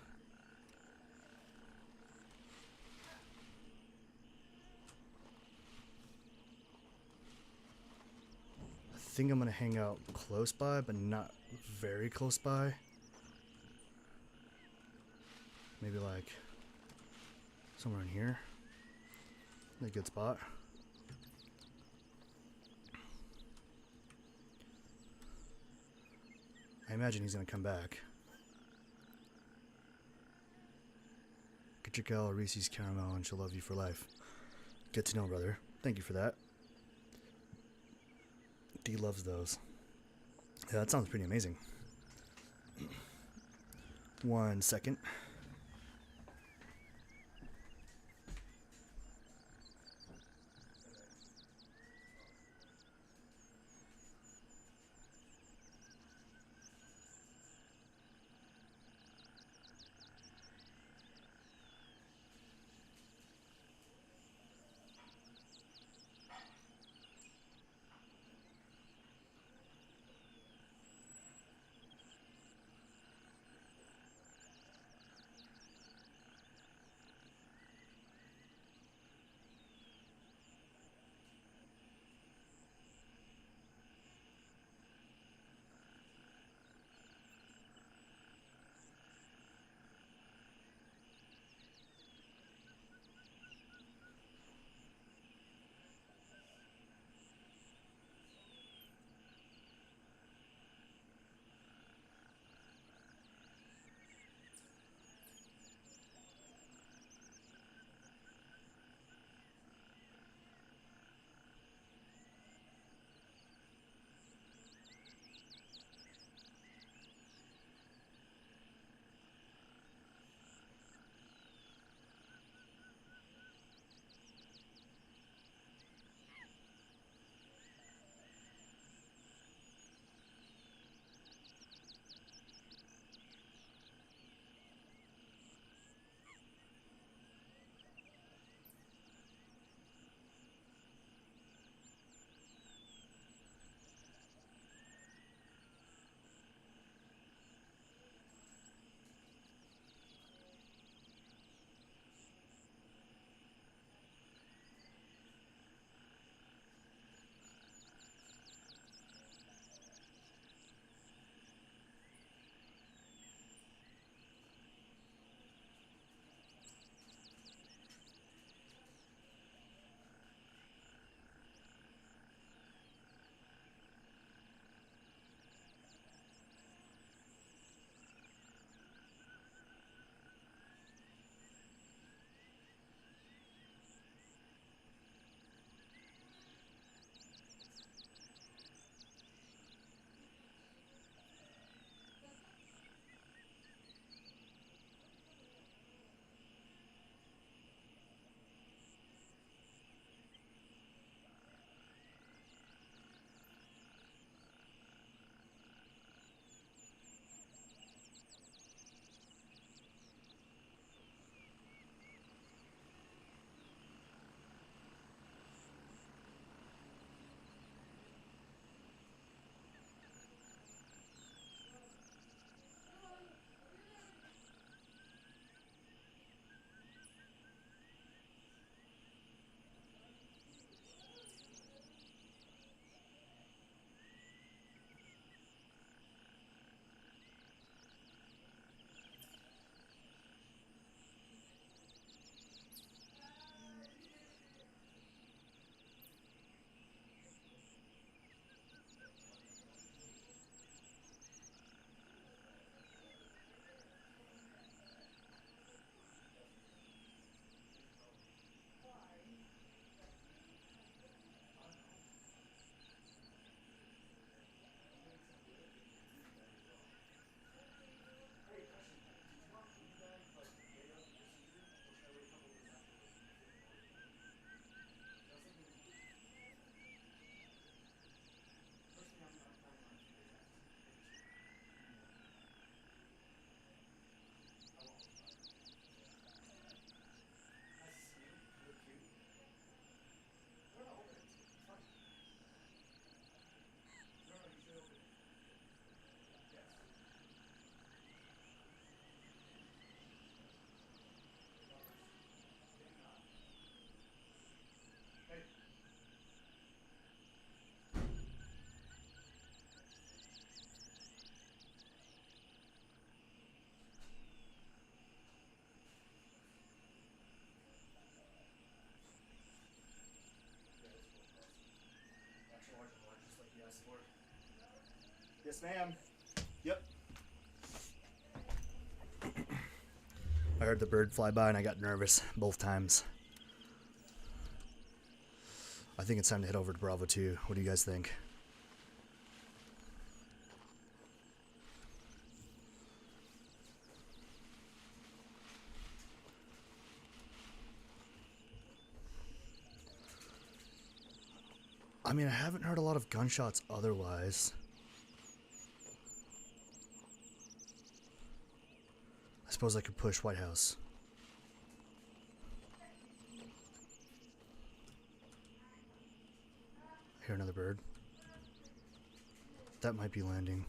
I think I'm gonna hang out close by, but not very close by. Maybe like somewhere in here. A good spot. I imagine he's gonna come back. Get your gal Reese's caramel and she'll love you for life. Good to know, brother. Thank you for that. D loves those. Yeah, that sounds pretty amazing. 1 second. asked for. Yes, ma'am. Yep. I heard the bird fly by and I got nervous both times. I think it's time to head over to Bravo 2. What do you guys think? I mean, I haven't heard a lot of gunshots otherwise. I suppose I could push White House. I hear another bird. That might be landing.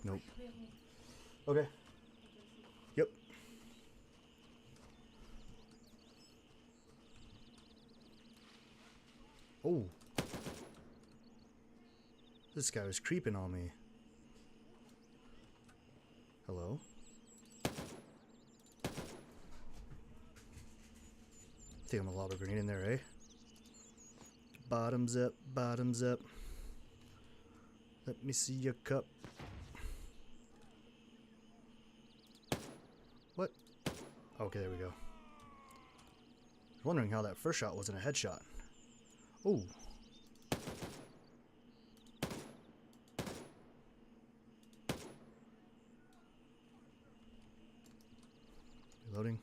Nope. Okay. Yep. Oh. This guy was creeping on me. Hello? I think I'm gonna lob a grenade in there, eh? Bottoms up, bottoms up. Let me see your cup. What? Okay, there we go. I was wondering how that first shot wasn't a headshot. Oh. Reloading.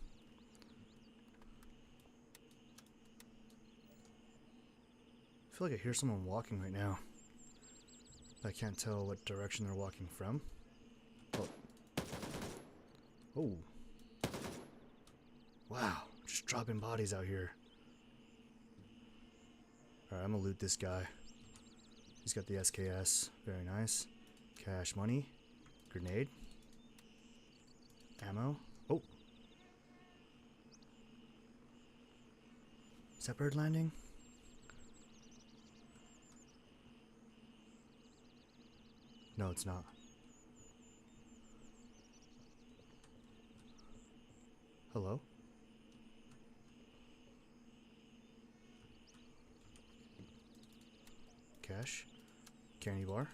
I feel like I hear someone walking right now. I can't tell what direction they're walking from. Oh. Oh. Wow. Just dropping bodies out here. Alright, I'm gonna loot this guy. He's got the SKS. Very nice. Cash money. Grenade. Ammo. Oh. Is that bird landing? No, it's not. Hello? Cash. Candy bar.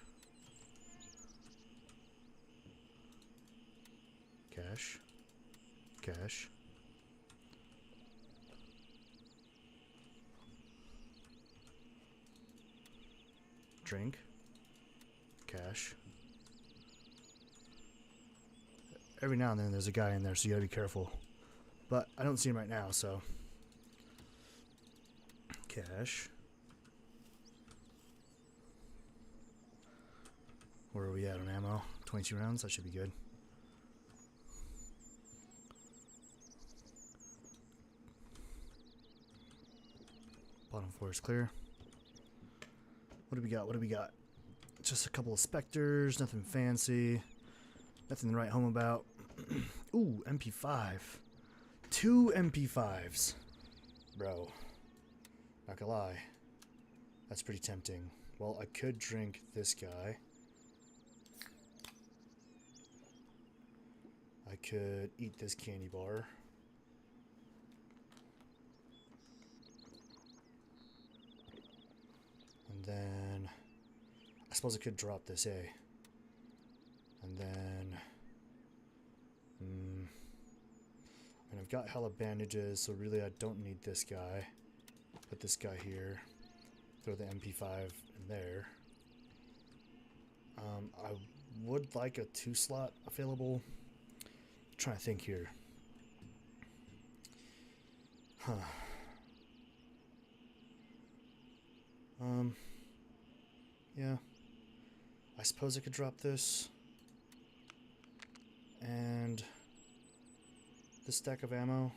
Cash. Cash. Drink. Cash. Every now and then there's a guy in there, so you gotta be careful. But I don't see him right now, so. Cash. Where are we at on ammo? 22 rounds? That should be good. Bottom floor is clear. What do we got? What do we got? Just a couple of specters, nothing fancy. Nothing to write home about. Ooh, MP5. 2 MP5s. Bro. Not gonna lie. That's pretty tempting. Well, I could drink this guy. I could eat this candy bar. And then I suppose I could drop this, eh? And then and I've got hella bandages, so really I don't need this guy. Put this guy here. Throw the MP5 in there. I would like a 2-slot available. I'm trying to think here. Huh. Yeah. I suppose I could drop this. And this stack of ammo.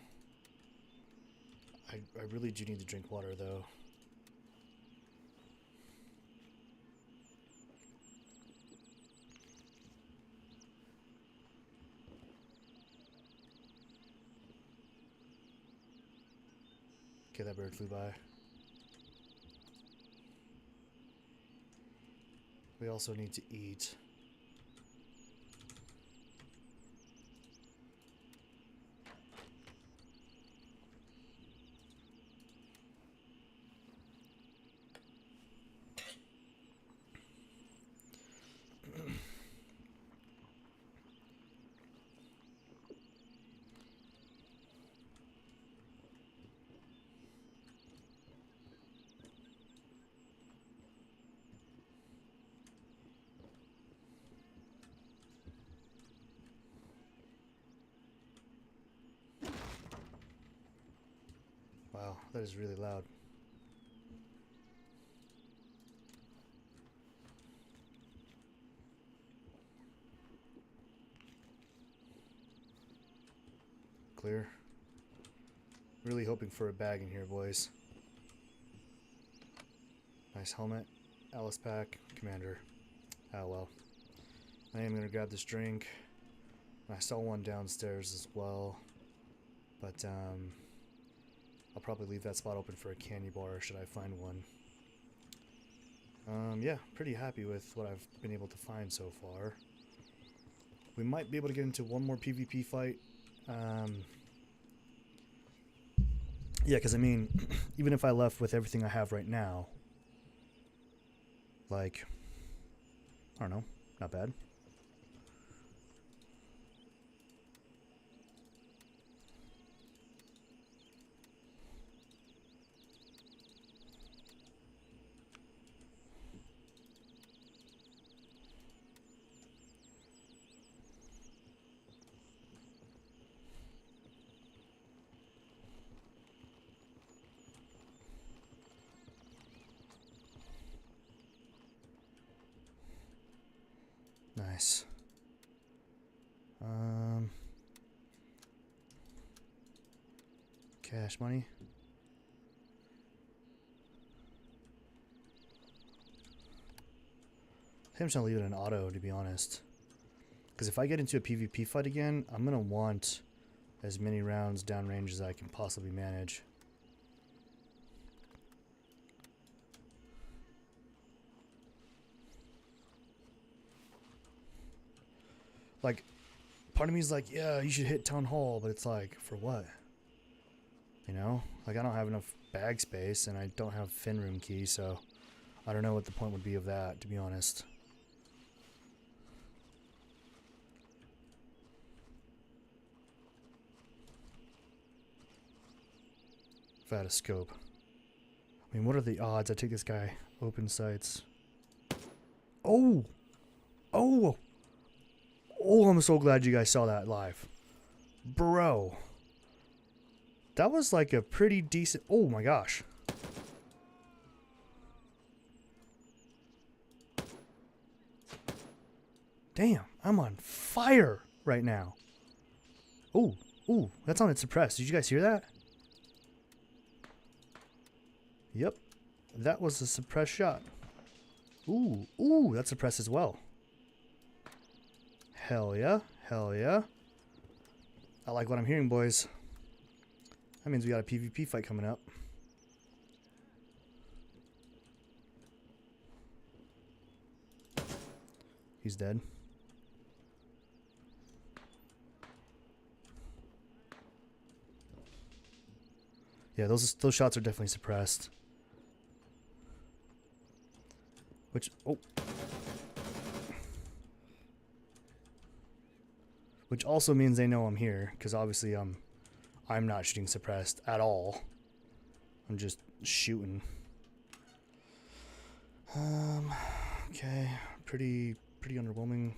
I really do need to drink water, though. Okay, that bird flew by. We also need to eat. Wow, that is really loud. Clear. Really hoping for a bag in here, boys. Nice helmet. Alice pack. Commander. Oh well. I am gonna grab this drink. I saw one downstairs as well. But I'll probably leave that spot open for a candy bar should I find one. Yeah, pretty happy with what I've been able to find so far. We might be able to get into one more PvP fight. Yeah, because I mean, even if I left with everything I have right now, like, I don't know, not bad. Nice. Cash money. I'm just gonna leave it in auto, to be honest. Because if I get into a PvP fight again, I'm gonna want as many rounds downrange as I can possibly manage. Like, part of me is like, yeah, you should hit Town Hall, but it's like, for what? You know? Like, I don't have enough bag space, and I don't have fin room key, so I don't know what the point would be of that, to be honest. If I had a scope. I mean, what are the odds I take this guy open sights? Oh! Oh! Oh, I'm so glad you guys saw that live. Bro. That was like a pretty decent... Oh my gosh. Damn, I'm on fire right now. Oh, ooh, that sounded suppressed. Did you guys hear that? Yep, that was a suppressed shot. Ooh, ooh, that's suppressed as well. Hell yeah, hell yeah. I like what I'm hearing, boys. That means we got a PvP fight coming up. He's dead. Yeah, those shots are definitely suppressed. Which which also means they know I'm here, because obviously I'm not shooting suppressed at all. I'm just shooting. Okay, pretty underwhelming.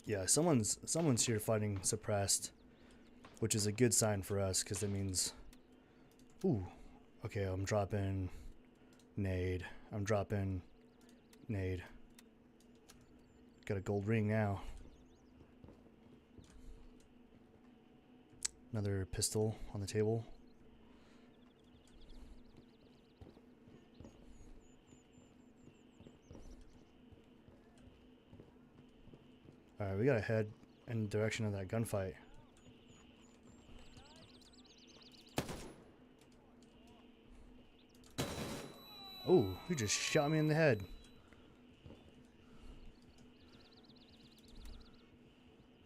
Yeah, someone's here fighting suppressed, which is a good sign for us, because that means... Ooh. Okay, I'm dropping nade. I'm dropping nade. Got a gold ring now. Another pistol on the table. Alright, we gotta head in the direction of that gunfight. Oh, you just shot me in the head.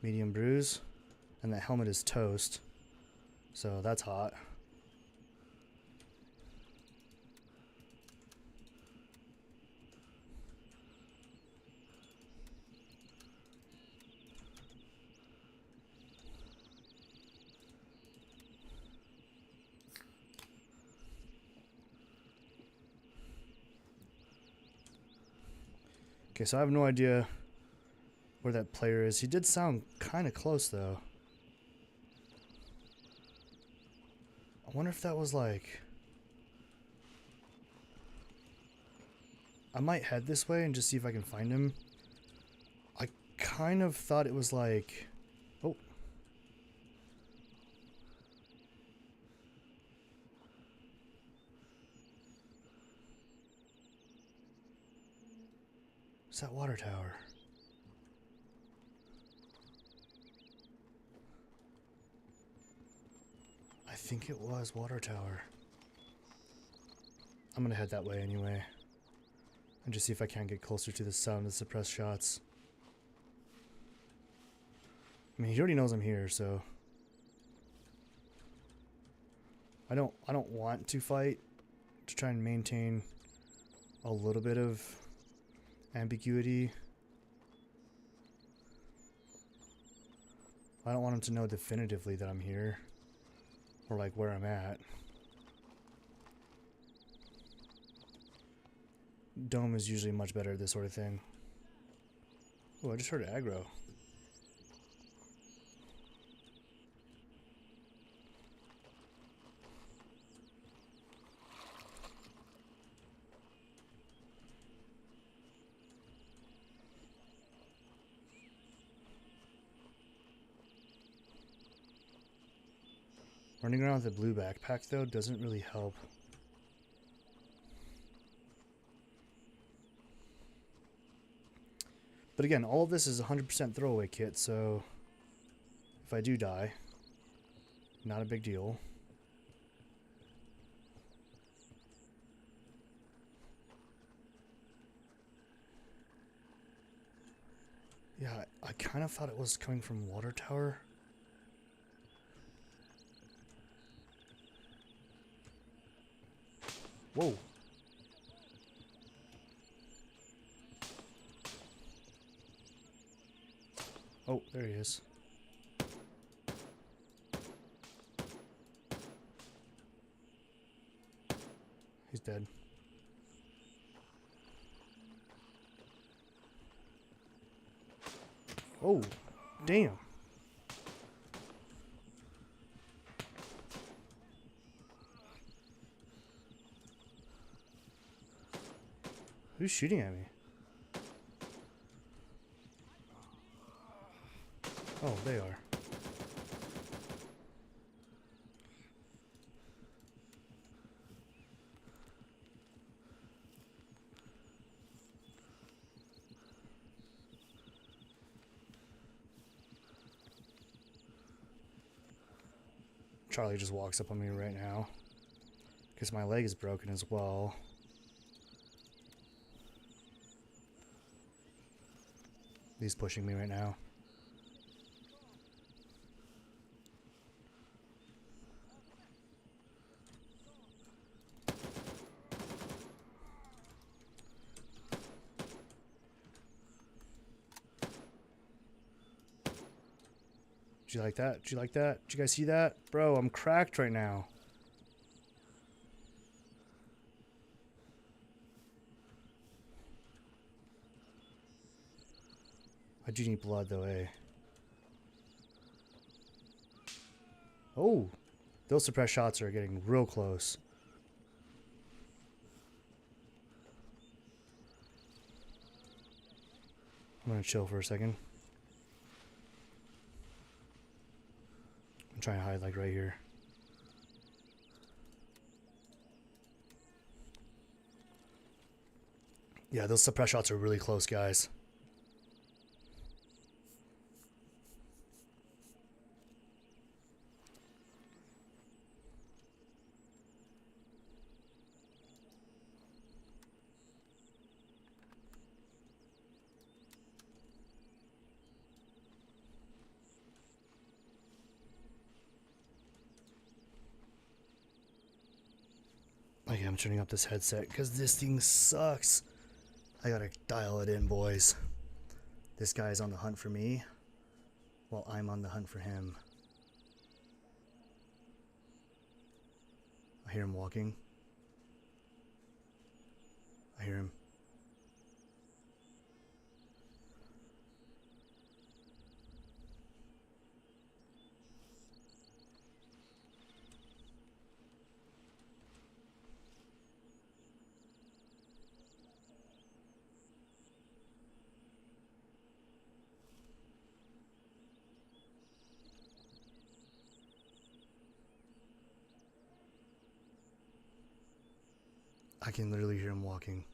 Medium bruise. And that helmet is toast. So that's hot. Okay, so I have no idea where that player is. He did sound kind of close, though. I wonder if that was like... I might head this way and just see if I can find him. I kind of thought it was like... Oh. What's that water tower? I think it was water tower. I'm gonna head that way anyway. And just see if I can get closer to the sound of the suppressed shots. I mean, he already knows I'm here, so... I don't want to fight to try and maintain a little bit of ambiguity. I don't want him to know definitively that I'm here. Or like where I'm at. Dome is usually much better at this sort of thing. Oh, I just heard aggro. Running around with a blue backpack, though, doesn't really help. But again, all of this is 100% throwaway kit, so if I do die, not a big deal. Yeah, I kind of thought it was coming from water tower. Whoa. Oh, there he is. He's dead. Oh, damn. Who's shooting at me? Oh, they are. Charlie just walks up on me right now. Because my leg is broken as well. He's pushing me right now. Did you like that? Did you like that? Did you guys see that? Bro, I'm cracked right now. I do need blood though, eh? Oh, those suppressed shots are getting real close. I'm gonna chill for a second. I'm trying to hide like right here. Yeah, those suppressed shots are really close, guys. Okay, I'm turning up this headset because this thing sucks. I gotta dial it in, boys. This guy's on the hunt for me, while I'm on the hunt for him. I hear him walking. I hear him. I can literally hear him walking.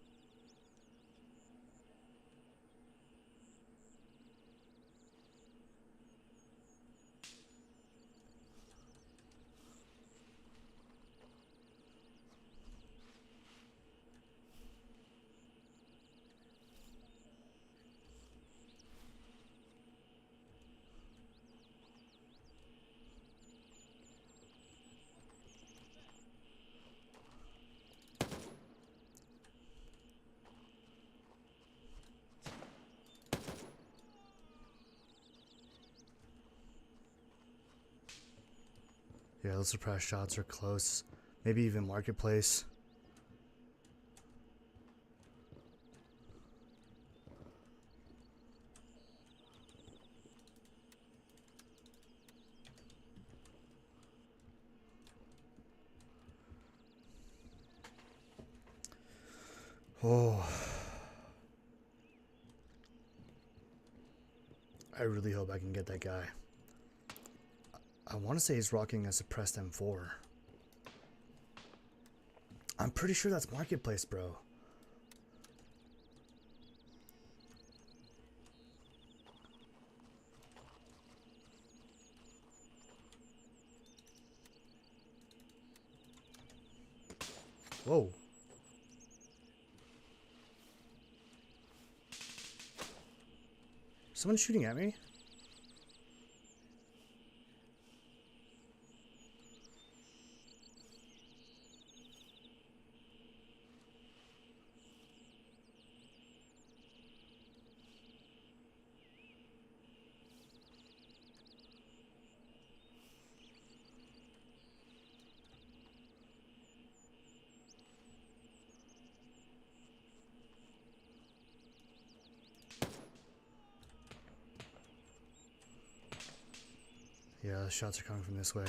Yeah, those surprise shots are close. Maybe even marketplace. Oh. I really hope I can get that guy. I want to say he's rocking a suppressed M4. I'm pretty sure that's marketplace, bro. Whoa. Someone's shooting at me? Yeah, the shots are coming from this way.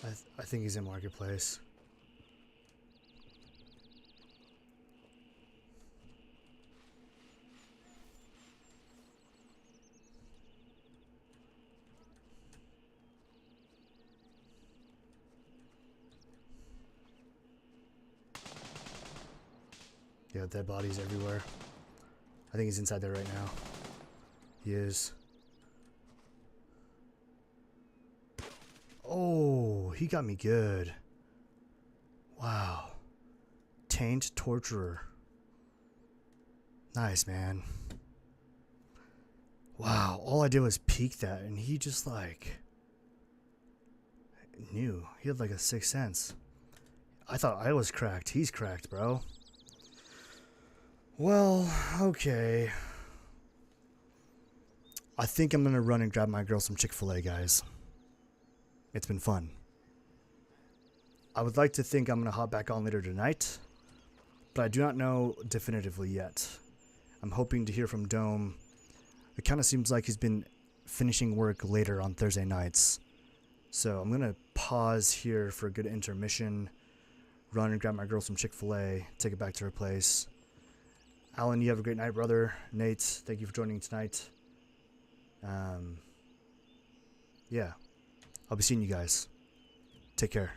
I think he's in marketplace. Yeah, dead bodies everywhere. I think he's inside there right now. He is. Oh, he got me good. Wow. Taint Torturer. Nice, man. Wow, all I did was peek that, and he just like knew. He had like a sixth sense. I thought I was cracked. He's cracked, bro. Well, okay. I think I'm gonna run and grab my girl some Chick-fil-A, guys. It's been fun. I would like to think I'm gonna hop back on later tonight, but I do not know definitively yet. I'm hoping to hear from Dome. It kind of seems like he's been finishing work later on Thursday nights. So I'm gonna pause here for a good intermission, run and grab my girl some Chick-fil-A, take it back to her place. Alan, you have a great night, brother. Nate, thank you for joining tonight. Yeah, I'll be seeing you guys. Take care.